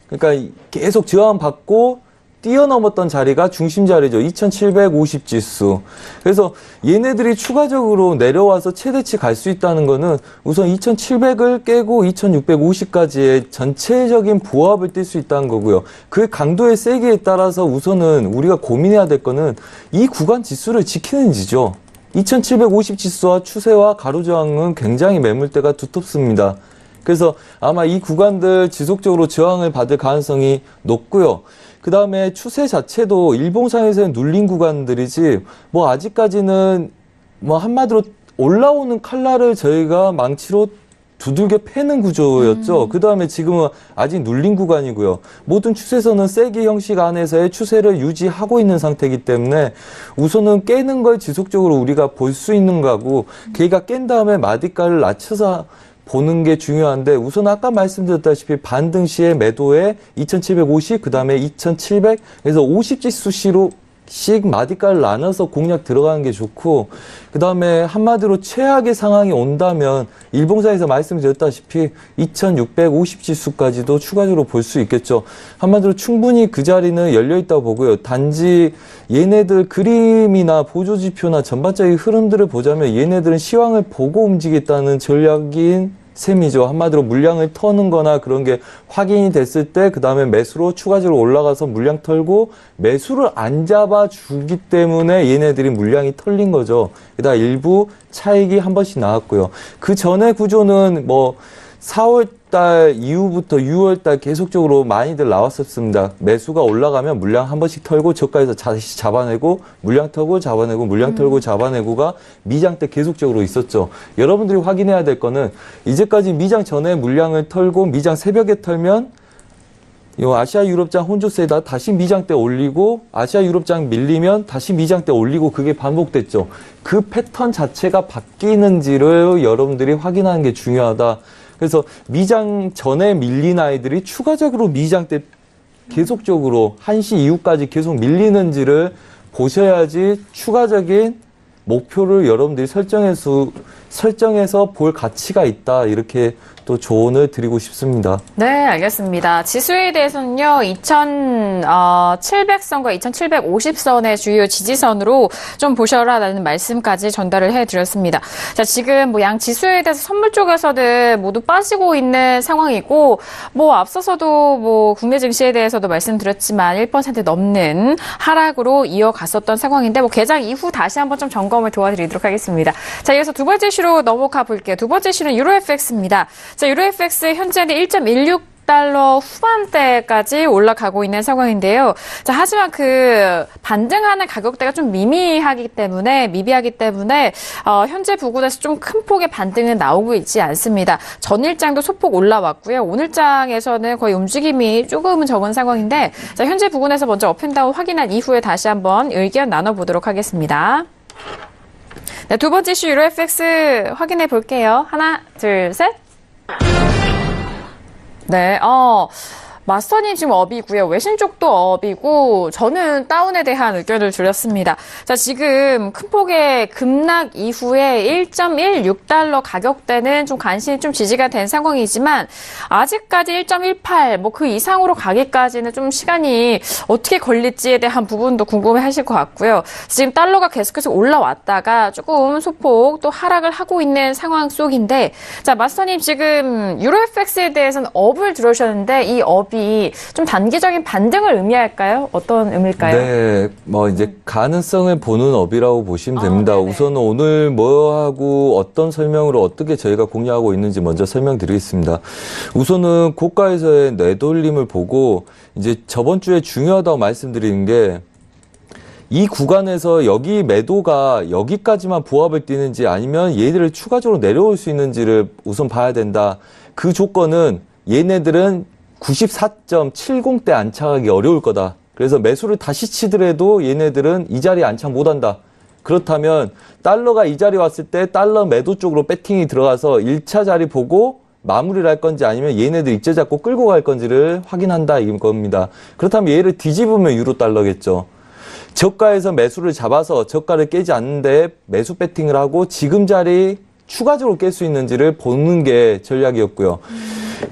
[SPEAKER 4] 그러니까 계속 저항받고 뛰어넘었던 자리가 중심 자리죠. 2,750 지수. 그래서 얘네들이 추가적으로 내려와서 최대치 갈 수 있다는 거는 우선 2,700을 깨고 2,650까지의 전체적인 보합을 뛸 수 있다는 거고요. 그 강도의 세기에 따라서 우선은 우리가 고민해야 될 거는 이 구간 지수를 지키는지죠. 2,750 지수와 추세와 가로저항은 굉장히 매물대가 두텁습니다. 그래서 아마 이 구간들 지속적으로 저항을 받을 가능성이 높고요. 그 다음에 추세 자체도 일봉상에서는 눌린 구간들이지 뭐 아직까지는 뭐 한마디로 올라오는 칼날을 저희가 망치로 두들겨 패는 구조였죠. 그 다음에 지금은 아직 눌린 구간이고요. 모든 추세선은 세기 형식 안에서의 추세를 유지하고 있는 상태이기 때문에 우선은 깨는 걸 지속적으로 우리가 볼 수 있는 거고, 걔가 깬 다음에 마디가를 낮춰서 보는 게 중요한데, 우선 아까 말씀드렸다시피 반등 시에 매도에 2750, 그 다음에 2700, 그래서 50지수씨로 씩 마디가를 나눠서 공략 들어가는 게 좋고, 그 다음에 한마디로 최악의 상황이 온다면 일봉사에서 말씀드렸다시피 2650지수까지도 추가적으로 볼 수 있겠죠. 한마디로 충분히 그 자리는 열려있다고 보고요. 단지 얘네들 그림이나 보조지표나 전반적인 흐름들을 보자면 얘네들은 시황을 보고 움직이겠다는 전략인 셈이죠. 한마디로 물량을 터는 거나 그런 게 확인이 됐을 때 그 다음에 매수로 추가적으로 올라가서 물량 털고, 매수를 안 잡아주기 때문에 얘네들이 물량이 털린 거죠. 게다가 일부 차익이 한 번씩 나왔고요. 그 전에 구조는 뭐 4월달 이후부터 6월달 계속적으로 많이들 나왔었습니다. 매수가 올라가면 물량 한 번씩 털고 저가에서 다시 잡아내고, 물량 털고 잡아내고, 물량 털고 잡아내고가 미장 때 계속적으로 있었죠. 여러분들이 확인해야 될 거는 이제까지 미장 전에 물량을 털고 미장 새벽에 털면 요 아시아 유럽장 혼조세다 다시 미장 때 올리고, 아시아 유럽장 밀리면 다시 미장 때 올리고, 그게 반복됐죠. 그 패턴 자체가 바뀌는지를 여러분들이 확인하는 게 중요하다. 그래서 미장 전에 밀린 아이들이 추가적으로 미장 때 계속적으로 1시 이후까지 계속 밀리는지를 보셔야지 추가적인 목표를 여러분들이 설정해서 볼 가치가 있다, 이렇게 또 조언을 드리고 싶습니다.
[SPEAKER 2] 네, 알겠습니다. 지수에 대해서는요, 2700선과 2750선의 주요 지지선으로 좀 보셔라라는 말씀까지 전달을 해드렸습니다. 자, 지금 뭐 양 지수에 대해서 선물 쪽에서는 모두 빠지고 있는 상황이고, 뭐 앞서서도 뭐 국내 증시에 대해서도 말씀드렸지만 1% 넘는 하락으로 이어갔었던 상황인데, 뭐 개장 이후 다시 한번 좀 점검을 도와드리도록 하겠습니다. 자, 이어서 두 번째 이슈로 넘어가 볼게요. 두 번째 이슈는 유로FX입니다. 자, 유로FX 현재는 1.16달러 후반대까지 올라가고 있는 상황인데요. 자, 하지만 그 반등하는 가격대가 좀 미비하기 때문에 현재 부근에서 좀 큰 폭의 반등은 나오고 있지 않습니다. 전일장도 소폭 올라왔고요. 오늘장에서는 거의 움직임이 조금은 적은 상황인데, 자, 현재 부근에서 먼저 업앤다운 확인한 이후에 다시 한번 의견 나눠보도록 하겠습니다. 네, 두 번째 이슈 유로FX 확인해 볼게요. 하나, 둘, 셋. 네, 마스터님 지금 업이고요. 외신 쪽도 업이고, 저는 다운에 대한 의견을 드렸습니다. 자, 지금 큰 폭의 급락 이후에 1.16달러 가격대는 좀 간신히 좀 지지가 된 상황이지만, 아직까지 1.18, 뭐 그 이상으로 가기까지는 좀 시간이 어떻게 걸릴지에 대한 부분도 궁금해 하실 것 같고요. 지금 달러가 계속해서 올라왔다가 조금 소폭 또 하락을 하고 있는 상황 속인데, 자, 마스터님 지금 유로FX에 대해서는 업을 들어오셨는데, 이 업이 좀 단기적인 반등을 의미할까요? 어떤 의미일까요?
[SPEAKER 4] 네, 뭐 이제 가능성을 보는 업이라고 보시면 됩니다. 우선 오늘 뭐 하고 어떤 설명으로 어떻게 저희가 공략하고 있는지 먼저 설명드리겠습니다. 우선은 고가에서의 내돌림을 보고 이제 저번 주에 중요하다고 말씀드리는 게, 이 구간에서 여기 매도가 여기까지만 부합을 띄는지 아니면 얘들을 추가적으로 내려올 수 있는지를 우선 봐야 된다. 그 조건은 얘네들은 94.70대 안착하기 어려울 거다. 그래서 매수를 다시 치더라도 얘네들은 이 자리에 안착 못한다. 그렇다면 달러가 이 자리에 왔을 때 달러 매도 쪽으로 배팅이 들어가서 1차 자리 보고 마무리를 할 건지 아니면 얘네들 입재 잡고 끌고 갈 건지를 확인한다, 이건 겁니다. 그렇다면 얘를 뒤집으면 유로 달러겠죠. 저가에서 매수를 잡아서 저가를 깨지 않는데 매수 배팅을 하고 지금 자리 추가적으로 깰 수 있는지를 보는 게 전략이었고요.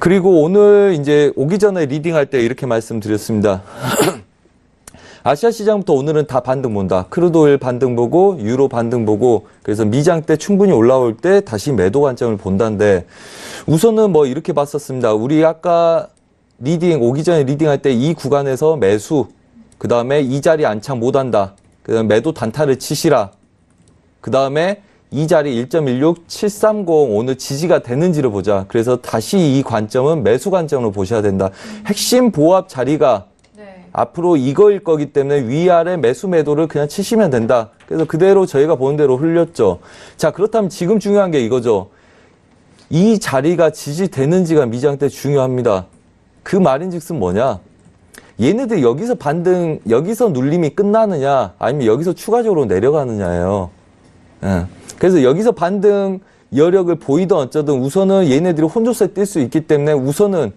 [SPEAKER 4] 그리고 오늘 이제 오기 전에 리딩할 때 이렇게 말씀드렸습니다. 아시아 시장부터 오늘은 다 반등 본다. 크루드 오일 반등 보고 유로 반등 보고, 그래서 미장 때 충분히 올라올 때 다시 매도 관점을 본다는데, 우선은 뭐 이렇게 봤었습니다. 우리 아까 오기 전에 리딩할 때 이 구간에서 매수, 그 다음에 이 자리 안착 못한다. 그 다음에 매도 단타를 치시라. 그 다음에 이 자리 1.16730 오늘 지지가 되는지를 보자. 그래서 다시 이 관점은 매수 관점으로 보셔야 된다. 핵심 보합 자리가 앞으로 이거일 거기 때문에 위아래 매수 매도를 그냥 치시면 된다. 그래서 그대로 저희가 보는 대로 흘렸죠. 자, 그렇다면 지금 중요한 게 이거죠. 이 자리가 지지되는지가 미장 때 중요합니다. 그 말인즉슨 뭐냐? 얘네들 여기서 반등, 여기서 눌림이 끝나느냐, 아니면 여기서 추가적으로 내려가느냐예요. 예. 그래서 여기서 반등 여력을 보이든 어쩌든 우선은 얘네들이 혼조세 뛸 수 있기 때문에 우선은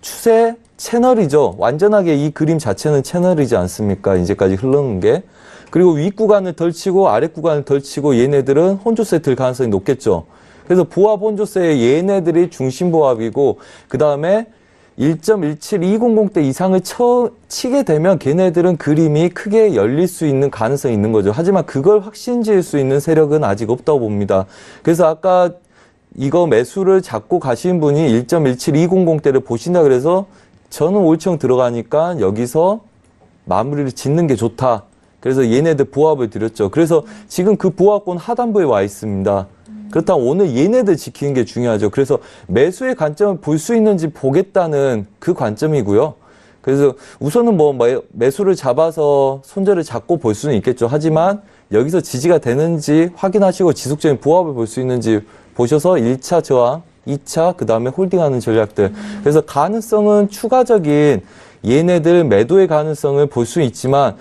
[SPEAKER 4] 추세 채널이죠. 완전하게 이 그림 자체는 채널이지 않습니까? 이제까지 흘러온 게. 그리고 윗 구간을 덜 치고 아랫 구간을 덜 치고 얘네들은 혼조세 들 가능성이 높겠죠. 그래서 보합 혼조세에 얘네들이 중심 보합이고 그 다음에 1.17200대 이상을 치게 되면 걔네들은 그림이 크게 열릴 수 있는 가능성이 있는 거죠. 하지만 그걸 확신 지을 수 있는 세력은 아직 없다고 봅니다. 그래서 아까 이거 매수를 잡고 가신 분이 1.17200대를 보신다 그래서 저는 올청 들어가니까 여기서 마무리를 짓는 게 좋다. 그래서 얘네들 보합을 드렸죠. 그래서 지금 그 보합권 하단부에 와 있습니다. 그렇다면 오늘 얘네들 지키는 게 중요하죠. 그래서 매수의 관점을 볼 수 있는지 보겠다는 그 관점이고요. 그래서 우선은 뭐 매수를 잡아서 손절을 잡고 볼 수는 있겠죠. 하지만 여기서 지지가 되는지 확인하시고 지속적인 보합을 볼 수 있는지 보셔서 1차 저항, 2차 그 다음에 홀딩하는 전략들. 그래서 가능성은 추가적인 얘네들 매도의 가능성을 볼 수 있지만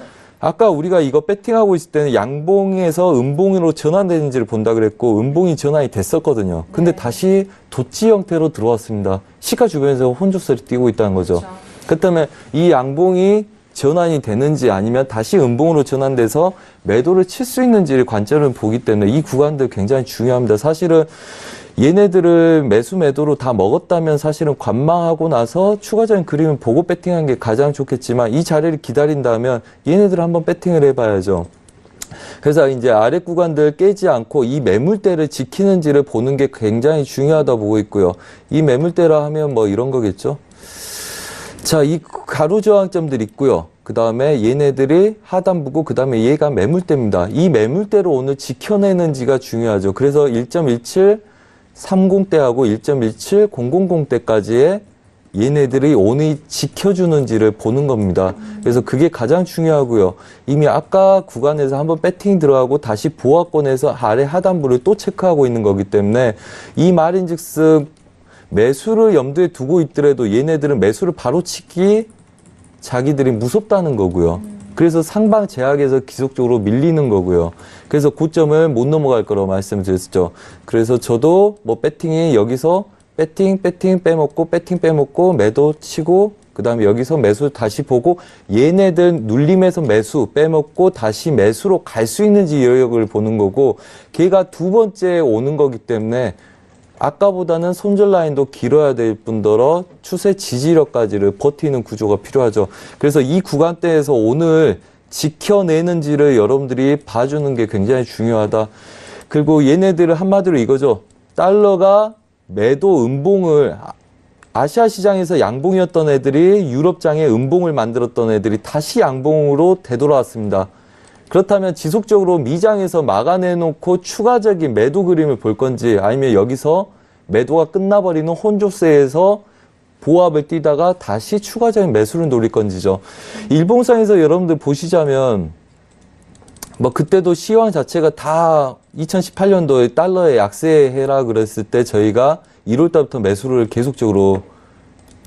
[SPEAKER 4] 아까 우리가 이거 배팅하고 있을 때는 양봉에서 음봉으로 전환되는지를 본다 그랬고 음봉이 전환이 됐었거든요. 근데 다시 도치 형태로 들어왔습니다. 시가 주변에서 혼조세를 띄고 있다는 거죠. 그렇다면 이 양봉이 전환이 되는지 아니면 다시 음봉으로 전환돼서 매도를 칠 수 있는지를 관점을 보기 때문에 이 구간들 굉장히 중요합니다. 사실은 얘네들을 매도로 다 먹었다면 사실은 관망하고 나서 추가적인 그림을 보고 배팅하는 게 가장 좋겠지만 이 자리를 기다린다면 얘네들을 한번 배팅을 해봐야죠. 그래서 이제 아랫 구간들 깨지 않고 이 매물대를 지키는지를 보는 게 굉장히 중요하다 보고 있고요. 이 매물대라 하면 뭐 이런 거겠죠. 자, 이 가로 저항점들 있고요. 그 다음에 얘네들이 하단부고 그 다음에 얘가 매물대입니다. 이 매물대를 오늘 지켜내는지가 중요하죠. 그래서 1.1730대하고 1.17000대까지의 얘네들이 오늘 지켜주는지를 보는 겁니다. 그래서 그게 가장 중요하고요. 이미 아까 구간에서 한번 배팅 들어가고 다시 보합권에서 아래 하단부를 또 체크하고 있는 거기 때문에 이 말인즉슨 매수를 염두에 두고 있더라도 얘네들은 매수를 바로 치기 자기들이 무섭다는 거고요. 그래서 상방 제약에서 기속적으로 밀리는 거고요. 그래서 고점을 못 넘어갈 거라고 말씀드렸죠. 그래서 저도 뭐 배팅이 여기서 배팅 빼먹고 배팅 빼먹고 매도 치고 그 다음에 여기서 매수 다시 보고 얘네들 눌림에서 매수 빼먹고 다시 매수로 갈 수 있는지 여력을 보는 거고 걔가 두 번째 오는 거기 때문에 아까보다는 손절 라인도 길어야 될 뿐더러 추세 지지력까지를 버티는 구조가 필요하죠. 그래서 이 구간대에서 오늘 지켜내는지를 여러분들이 봐주는 게 굉장히 중요하다. 그리고 얘네들은 한마디로 이거죠. 달러가 매도 음봉을 아시아 시장에서 양봉이었던 애들이 유럽장에 음봉을 만들었던 애들이 다시 양봉으로 되돌아왔습니다. 그렇다면 지속적으로 미장에서 막아내놓고 추가적인 매도 그림을 볼 건지 아니면 여기서 매도가 끝나버리는 혼조세에서 보합을 뛰다가 다시 추가적인 매수를 노릴 건지죠. 일봉상에서 여러분들 보시자면 뭐 그때도 시황 자체가 다 2018년도에 달러의 약세해라 그랬을 때 저희가 1월달부터 매수를 계속적으로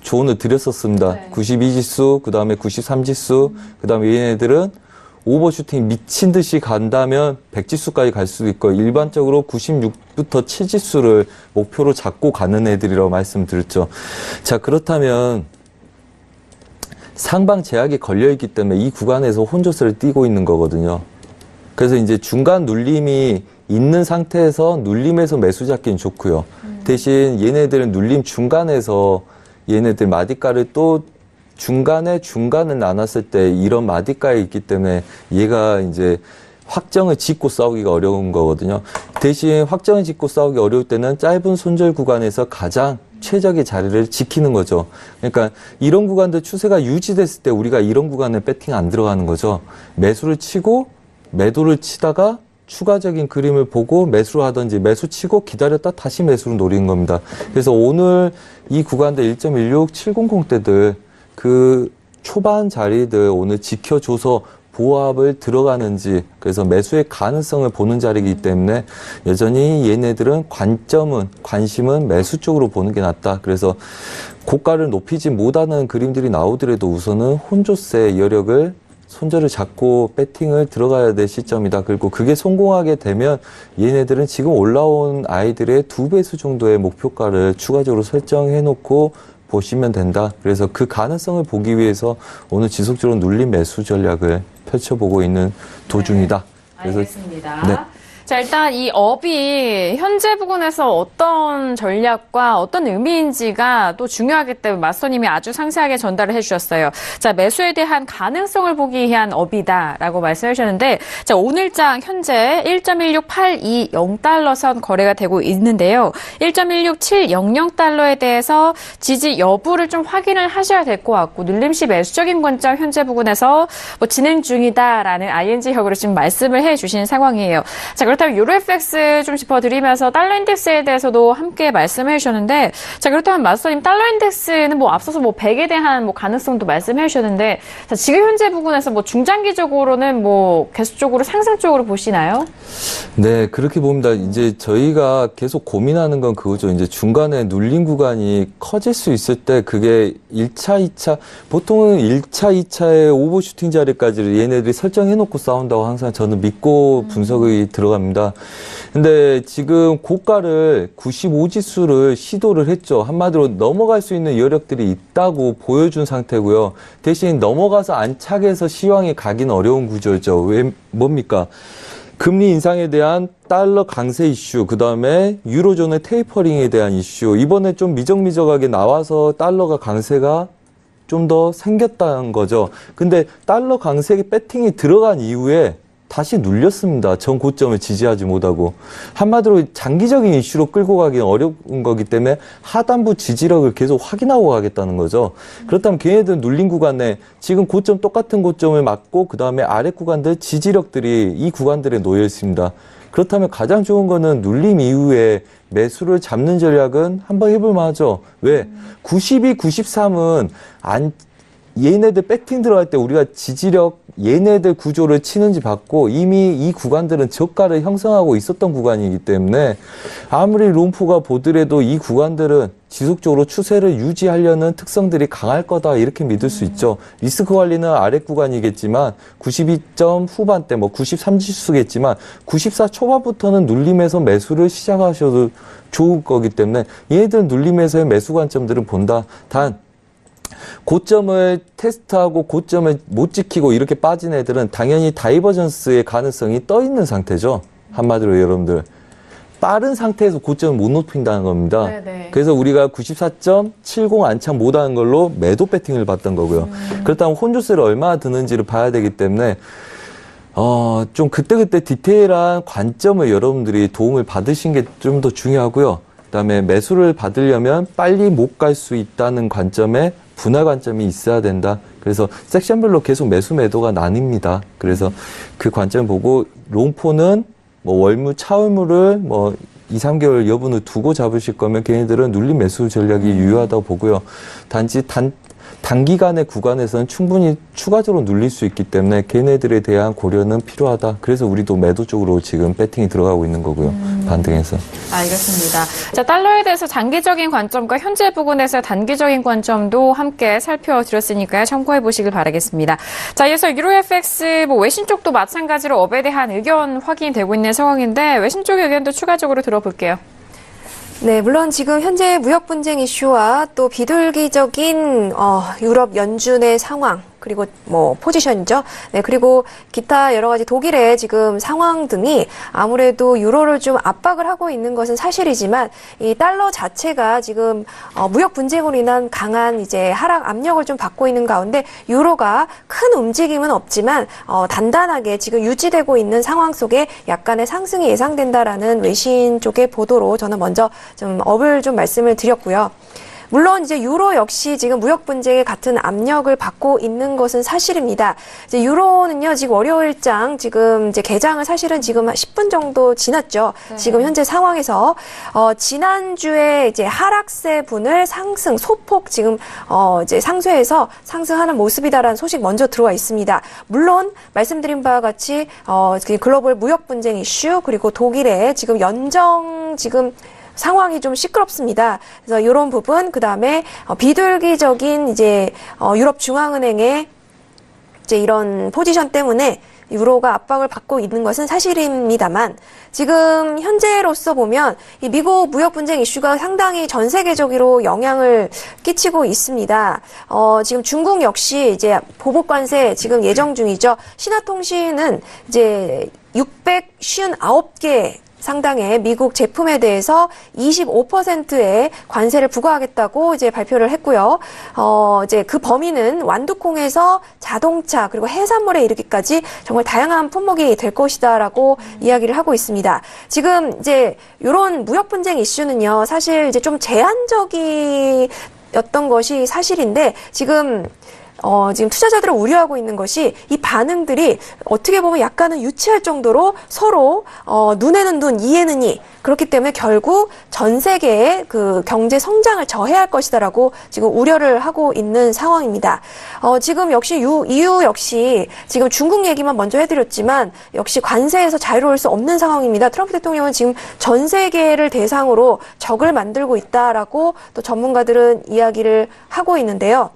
[SPEAKER 4] 조언을 드렸었습니다. 네. 92지수, 그 다음에 93지수, 그 다음에 얘네들은 오버슈팅 미친 듯이 간다면 100지수까지 갈 수도 있고 일반적으로 96부터 7지수를 목표로 잡고 가는 애들이라고 말씀드렸죠. 자, 그렇다면 상방 제약이 걸려있기 때문에 이 구간에서 혼조세를 띄고 있는 거거든요. 그래서 이제 중간 눌림이 있는 상태에서 눌림에서 매수 잡기는 좋고요. 대신 얘네들은 눌림 중간에서 얘네들 마디가를 또 중간을 나눴을 때 이런 마디가에 있기 때문에 얘가 이제 확정을 짓고 싸우기가 어려운 거거든요. 대신 확정을 짓고 싸우기 어려울 때는 짧은 손절 구간에서 가장 최적의 자리를 지키는 거죠. 그러니까 이런 구간들 추세가 유지됐을 때 우리가 이런 구간에 배팅 안 들어가는 거죠. 매수를 치고 매도를 치다가 추가적인 그림을 보고 매수를 하든지 매수 치고 기다렸다 다시 매수를 노리는 겁니다. 그래서 오늘 이 구간들 1.16700대들 그 초반 자리들 오늘 지켜줘서 보합을 들어가는지 그래서 매수의 가능성을 보는 자리이기 때문에 여전히 얘네들은 관심은 매수 쪽으로 보는 게 낫다. 그래서 고가를 높이지 못하는 그림들이 나오더라도 우선은 혼조세 여력을 손절을 잡고 배팅을 들어가야 될 시점이다. 그리고 그게 성공하게 되면 얘네들은 지금 올라온 아이들의 2배수 정도의 목표가를 추가적으로 설정해 놓고 보시면 된다. 그래서 그 가능성을 보기 위해서 오늘 지속적으로 눌림 매수 전략을 펼쳐보고 있는 도중이다. 그래서
[SPEAKER 2] 알겠습니다.
[SPEAKER 4] 네.
[SPEAKER 2] 자, 일단 이 업이 현재 부근에서 어떤 전략과 어떤 의미인지가 또 중요하기 때문에 마스터님이 아주 상세하게 전달을 해주셨어요. 자, 매수에 대한 가능성을 보기 위한 업이다라고 말씀해 주셨는데, 자, 오늘장 현재 1.16820달러 선 거래가 되고 있는데요. 1.16700달러에 대해서 지지 여부를 좀 확인을 하셔야 될 것 같고, 눌림시 매수적인 관점 현재 부근에서 뭐 진행 중이다라는 ING형으로 지금 말씀을 해 주신 상황이에요. 자, 그렇다면 유로FX 좀 짚어드리면서 달러 인덱스에 대해서도 함께 말씀해 주셨는데, 자, 그렇다면 마스터님 달러 인덱스는 뭐 앞서서 뭐 100에 대한 뭐 가능성도 말씀해 주셨는데, 자, 지금 현재 부분에서 뭐 중장기적으로는 뭐 계속적으로 상승 쪽으로 보시나요?
[SPEAKER 4] 네, 그렇게 봅니다. 이제 저희가 계속 고민하는 건 그거죠. 이제 중간에 눌림 구간이 커질 수 있을 때 그게 1차, 2차, 보통은 1차, 2차의 오버슈팅 자리까지를 얘네들이 설정해 놓고 싸운다고 항상 저는 믿고 분석이 들어갑니다. 근데 지금 고가를 95지수를 시도를 했죠. 한마디로 넘어갈 수 있는 여력들이 있다고 보여준 상태고요. 대신 넘어가서 안착해서 시황이 가긴 어려운 구조죠. 왜 뭡니까? 금리 인상에 대한 달러 강세 이슈, 그 다음에 유로존의 테이퍼링에 대한 이슈, 이번에 좀 미적미적하게 나와서 달러가 강세가 좀 더 생겼다는 거죠. 근데 달러 강세 배팅이 들어간 이후에 다시 눌렸습니다. 전 고점을 지지하지 못하고. 한마디로 장기적인 이슈로 끌고 가기는 어려운 거기 때문에 하단부 지지력을 계속 확인하고 가겠다는 거죠. 그렇다면 걔네들 눌린 구간에 지금 고점 똑같은 고점을 맞고 그 다음에 아래 구간들 지지력들이 이 구간들에 놓여 있습니다. 그렇다면 가장 좋은 거는 눌림 이후에 매수를 잡는 전략은 한번 해볼 만하죠. 왜? 92, 93은 얘네들 배팅 들어갈 때 우리가 지지력 얘네들 구조를 치는지 봤고 이미 이 구간들은 저가를 형성하고 있었던 구간이기 때문에 아무리 롬프가 보더라도 이 구간들은 지속적으로 추세를 유지하려는 특성들이 강할 거다 이렇게 믿을 수 있죠. 리스크 관리는 아래 구간이겠지만 92점 후반대 뭐 93지수겠지만 94 초반부터는 눌림에서 매수를 시작하셔도 좋을 거기 때문에 얘네들 눌림에서의 매수 관점들은 본다. 단 고점을 테스트하고 고점을 못 지키고 이렇게 빠진 애들은 당연히 다이버전스의 가능성이 떠 있는 상태죠. 한마디로 여러분들 빠른 상태에서 고점을 못 높인다는 겁니다.
[SPEAKER 2] 네네.
[SPEAKER 4] 그래서 우리가 94.70 안착 못하는 걸로 매도 배팅을 봤던 거고요. 그렇다면 혼조세를 얼마나 드는지를 봐야 되기 때문에 좀 그때그때 디테일한 관점을 여러분들이 도움을 받으신 게 좀 더 중요하고요. 그다음에 매수를 받으려면 빨리 못 갈 수 있다는 관점에 분할 관점이 있어야 된다. 그래서 섹션별로 계속 매수 매도가 나뉩니다. 그래서 그 관점 보고 롱포는 뭐 월무 차월무를 뭐 2, 3개월 여분을 두고 잡으실 거면 걔네들은 눌림 매수 전략이 유효하다고 보고요. 단지 단기간의 구간에서는 충분히 추가적으로 눌릴 수 있기 때문에 걔네들에 대한 고려는 필요하다. 그래서 우리도 매도 쪽으로 지금 배팅이 들어가고 있는 거고요. 반등해서.
[SPEAKER 2] 알겠습니다. 자, 달러에 대해서 장기적인 관점과 현재 부근에서 단기적인 관점도 함께 살펴드렸으니까요. 참고해 보시길 바라겠습니다. 자, 이어서 유로FX 뭐 외신 쪽도 마찬가지로 업에 대한 의견 확인되고 있는 상황인데 외신 쪽의 의견도 추가적으로 들어볼게요.
[SPEAKER 3] 네, 물론 지금 현재 무역 분쟁 이슈와 또 비둘기적인 유럽 연준의 상황 그리고 뭐 포지션이죠. 네, 그리고 기타 여러 가지 독일의 지금 상황 등이 아무래도 유로를 좀 압박을 하고 있는 것은 사실이지만 이 달러 자체가 지금 무역 분쟁으로 인한 강한 이제 하락 압력을 좀 받고 있는 가운데 유로가 큰 움직임은 없지만 단단하게 지금 유지되고 있는 상황 속에 약간의 상승이 예상된다라는 외신 쪽의 보도로 저는 먼저 좀 업을 좀 말씀을 드렸고요. 물론 이제 유로 역시 지금 무역 분쟁에 같은 압력을 받고 있는 것은 사실입니다. 이제 유로는요, 지금 월요일장 지금 이제 개장을 사실은 지금 10분 정도 지났죠.
[SPEAKER 2] 네.
[SPEAKER 3] 지금 현재 상황에서 지난주에 이제 하락세분을 소폭 지금 이제 상쇄해서 상승하는 모습이다라는 소식 먼저 들어와 있습니다. 물론 말씀드린 바와 같이 글로벌 무역 분쟁 이슈 그리고 독일의 지금 연정 지금 상황이 좀 시끄럽습니다. 그래서 이런 부분, 그 다음에 비둘기적인 이제 유럽 중앙은행의 이제 이런 포지션 때문에 유로가 압박을 받고 있는 것은 사실입니다만 지금 현재로서 보면 이 미국 무역 분쟁 이슈가 상당히 전 세계적으로 영향을 끼치고 있습니다. 지금 중국 역시 이제 보복 관세 지금 예정 중이죠. 신화통신은 이제 659개 상당의 미국 제품에 대해서 25%의 관세를 부과하겠다고 이제 발표를 했고요. 이제 그 범위는 완두콩에서 자동차 그리고 해산물에 이르기까지 정말 다양한 품목이 될 것이다라고 이야기를 하고 있습니다. 지금 이제 이런 무역 분쟁 이슈는요, 사실 이제 좀 제한적이었던 것이 사실인데 지금 투자자들을 우려하고 있는 것이 이 반응들이 어떻게 보면 약간은 유치할 정도로 서로 눈에는 눈, 이에는 이 그렇기 때문에 결국 전 세계의 그 경제 성장을 저해할 것이다라고 지금 우려를 하고 있는 상황입니다. 지금 역시 EU 역시 지금 중국 얘기만 먼저 해드렸지만 역시 관세에서 자유로울 수 없는 상황입니다. 트럼프 대통령은 지금 전 세계를 대상으로 적을 만들고 있다라고 또 전문가들은 이야기를 하고 있는데요.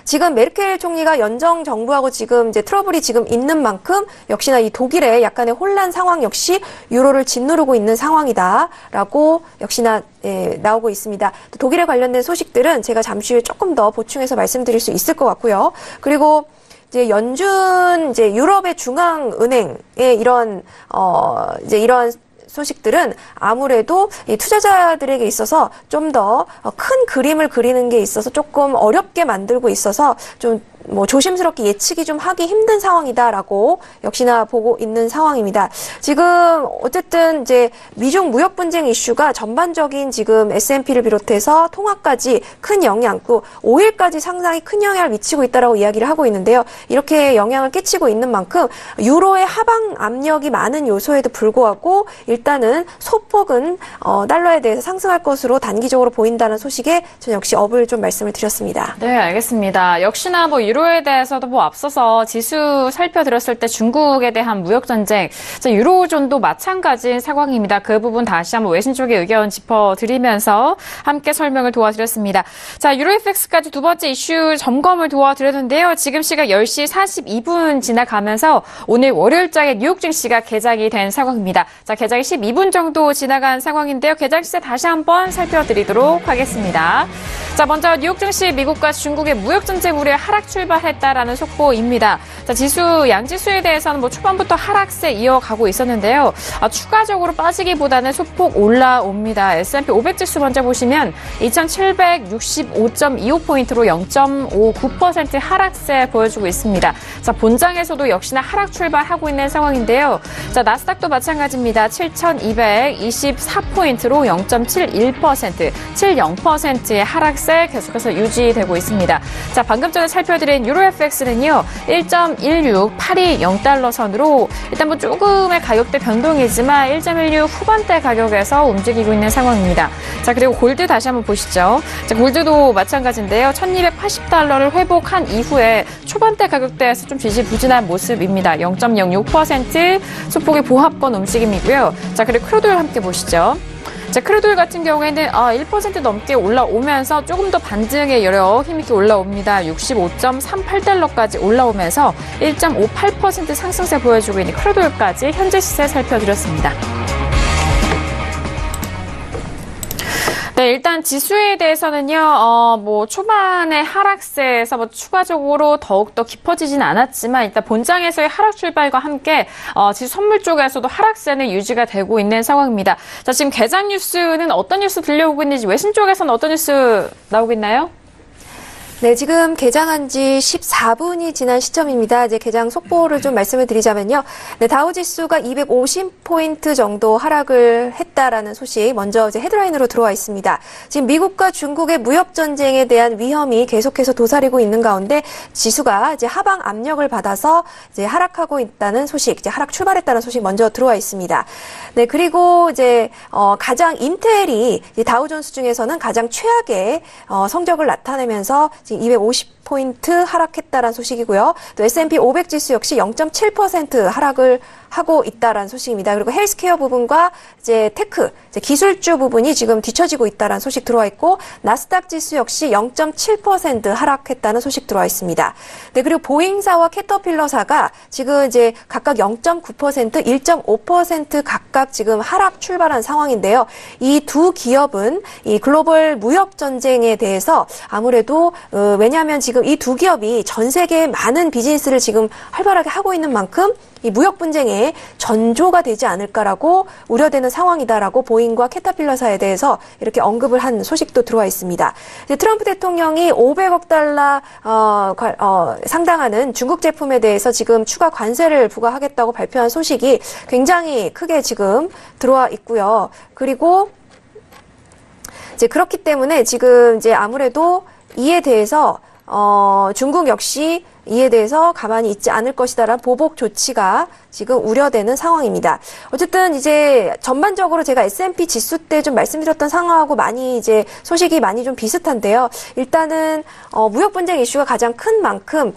[SPEAKER 3] 지금 메르켈 총리가 연정 정부하고 지금 이제 트러블이 지금 있는 만큼 역시나 이 독일의 약간의 혼란 상황 역시 유로를 짓누르고 있는 상황이다라고 역시나 나오고 있습니다. 독일에 관련된 소식들은 제가 잠시 후에 조금 더 보충해서 말씀드릴 수 있을 것 같고요. 그리고 이제 연준 이제 유럽의 중앙은행의 이런 소식들은 아무래도 이 투자자들에게 있어서 좀 더 큰 그림을 그리는 게 있어서 조금 어렵게 만들고 있어서 좀 조심스럽게 예측이 좀 하기 힘든 상황이다라고 역시나 보고 있는 상황입니다. 지금 어쨌든 이제 미중 무역 분쟁 이슈가 전반적인 지금 S&P를 비롯해서 통화까지 큰 영향, 또 5일까지 상당히 큰 영향을 미치고 있다라고 이야기를 하고 있는데요. 이렇게 영향을 끼치고 있는 만큼 유로의 하방 압력이 많은 요소에도 불구하고 일단은 소폭은 달러에 대해서 상승할 것으로 단기적으로 보인다는 소식에 저는 역시 업을 좀 말씀을 드렸습니다.
[SPEAKER 2] 네, 알겠습니다. 역시나 유로에 대해서도 앞서서 지수 살펴드렸을 때 중국에 대한 무역 전쟁, 유로존도 마찬가지인 상황입니다. 그 부분 다시 한번 외신 쪽의 의견 짚어드리면서 함께 설명을 도와드렸습니다. 자, 유로FX까지 두 번째 이슈 점검을 도와드렸는데요. 지금 시각 10시 42분 지나가면서 오늘 월요일장에 뉴욕 증시가 개장이 된 상황입니다. 자, 개장이 12분 정도 지나간 상황인데요. 개장 시세 다시 한번 살펴드리도록 하겠습니다. 자, 먼저 뉴욕 증시 미국과 중국의 무역 전쟁 우려 하락 출발했다라는 속보입니다. 자, 양지수에 대해서는 초반부터 하락세 이어가고 있었는데요. 추가적으로 빠지기보다는 소폭 올라옵니다. S&P 500 지수 먼저 보시면 2,765.25포인트로 0.59% 하락세 보여주고 있습니다. 자, 본장에서도 역시나 하락 출발하고 있는 상황인데요. 자, 나스닥도 마찬가지입니다. 7,224포인트로 0.71%, 70%의 하락세 계속해서 유지되고 있습니다. 자, 방금 전에 살펴드린 유로FX는요, 1.16820달러 선으로 일단 조금의 가격대 변동이지만 1.16 후반대 가격에서 움직이고 있는 상황입니다. 자, 그리고 골드 다시 한번 보시죠. 자, 골드도 마찬가지인데요. 1,280달러를 회복한 이후에 초반대 가격대에서 좀 지지부진한 모습입니다. 0.06% 소폭의 보합권 움직임이고요. 자, 그리고 크루드를 함께 보시죠. 자, 크루드 같은 경우에는 1% 넘게 올라오면서 조금 더 반등의 여력 힘있게 올라옵니다. 65.38달러까지 올라오면서 1.58% 상승세 보여주고 있는 크루드까지 현재 시세 살펴드렸습니다. 네, 일단 지수에 대해서는요, 초반에 하락세에서 추가적으로 더욱더 깊어지진 않았지만, 일단 본장에서의 하락 출발과 함께, 지수 선물 쪽에서도 하락세는 유지가 되고 있는 상황입니다. 자, 지금 개장 뉴스는 어떤 뉴스 들려오고 있는지, 외신 쪽에서는 어떤 뉴스 나오고 있나요?
[SPEAKER 3] 네, 지금 개장한 지 14분이 지난 시점입니다. 이제 개장 속보를 좀 말씀을 드리자면요. 네, 다우지수가 250포인트 정도 하락을 했다라는 소식 먼저 이제 헤드라인으로 들어와 있습니다. 지금 미국과 중국의 무역 전쟁에 대한 위험이 계속해서 도사리고 있는 가운데 지수가 이제 하방 압력을 받아서 이제 하락하고 있다는 소식, 이제 하락 출발했다는 소식 먼저 들어와 있습니다. 네, 그리고 이제 가장 인텔이 이제 다우존스 중에서는 가장 최악의 성적을 나타내면서 지금 250포인트 하락했다라는 소식이고요. 또 S&P 500 지수 역시 0.7% 하락을 하고 있다라는 소식입니다. 그리고 헬스케어 부분과 이제 테크, 이제 기술주 부분이 지금 뒤처지고 있다라는 소식 들어와 있고, 나스닥 지수 역시 0.7% 하락했다는 소식 들어와 있습니다. 네, 그리고 보잉사와 캐터필러사가 지금 이제 각각 0.9%, 1.5% 각각 지금 하락 출발한 상황인데요. 이 두 기업은 이 글로벌 무역 전쟁에 대해서 아무래도 왜냐하면 지금 이 두 기업이 전 세계에 많은 비즈니스를 지금 활발하게 하고 있는 만큼 이 무역 분쟁에 전조가 되지 않을까라고 우려되는 상황이다라고 보잉과 캐터필러사에 대해서 이렇게 언급을 한 소식도 들어와 있습니다. 이제 트럼프 대통령이 500억 달러 상당하는 중국 제품에 대해서 지금 추가 관세를 부과하겠다고 발표한 소식이 굉장히 크게 지금 들어와 있고요. 그리고 이제 그렇기 때문에 지금 이제 아무래도 이에 대해서 중국 역시 이에 대해서 가만히 있지 않을 것이다라는 보복 조치가 지금 우려되는 상황입니다. 어쨌든 이제 전반적으로 제가 S&P 지수 때 좀 말씀드렸던 상황하고 많이 이제 소식이 많이 좀 비슷한데요. 일단은 무역 분쟁 이슈가 가장 큰 만큼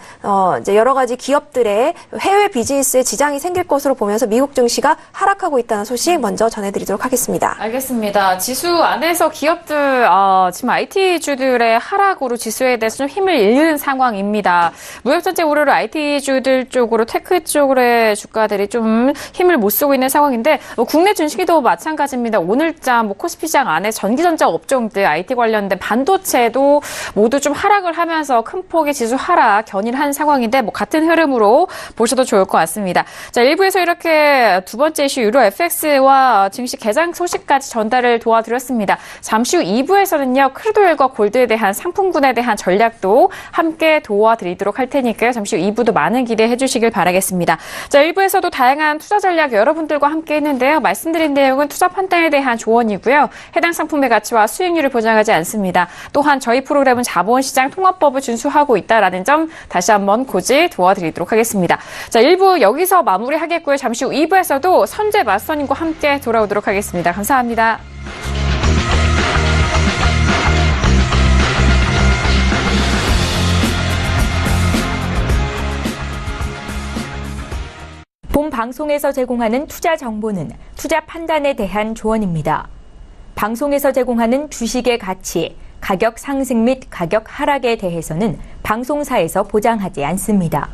[SPEAKER 3] 이제 여러 가지 기업들의 해외 비즈니스에 지장이 생길 것으로 보면서 미국 증시가 하락하고 있다는 소식 먼저 전해드리도록 하겠습니다.
[SPEAKER 2] 알겠습니다. 지수 안에서 기업들 지금 IT주들의 하락으로 지수에 대해서 좀 힘을 잃는 상황입니다. 무역전쟁 우려로 IT주들 쪽으로 테크 쪽으로의 주가들이 좀 힘을 못 쓰고 있는 상황인데 국내 증시도 마찬가지입니다. 오늘자 코스피장 안에 전기전자 업종들 IT 관련된 반도체도 모두 좀 하락을 하면서 큰 폭의 지수 하락 견인한 상황인데 같은 흐름으로 보셔도 좋을 것 같습니다. 자, 1부에서 이렇게 두 번째 이슈 유로 FX와 증시 개장 소식까지 전달을 도와드렸습니다. 잠시 후 2부에서는요. 크루드오일과 골드에 대한 상품군에 대한 전략도 함께 도와드리도록 할 테니까요. 잠시 후 2부도 많은 기대해 주시길 바라겠습니다. 자, 1부에서도 다양한 투자 전략 여러분들과 함께 했는데요. 말씀드린 내용은 투자 판단에 대한 조언이고요. 해당 상품의 가치와 수익률을 보장하지 않습니다. 또한 저희 프로그램은 자본시장 통합법을 준수하고 있다는 점 다시 한번 고지 도와드리도록 하겠습니다. 자, 1부 여기서 마무리하겠고요. 잠시 후 2부에서도 선재 마스터님과 함께 돌아오도록 하겠습니다. 감사합니다.
[SPEAKER 1] 본 방송에서 제공하는 투자 정보는 투자 판단에 대한 조언입니다. 방송에서 제공하는 주식의 가치, 가격 상승 및 가격 하락에 대해서는 방송사에서 보장하지 않습니다.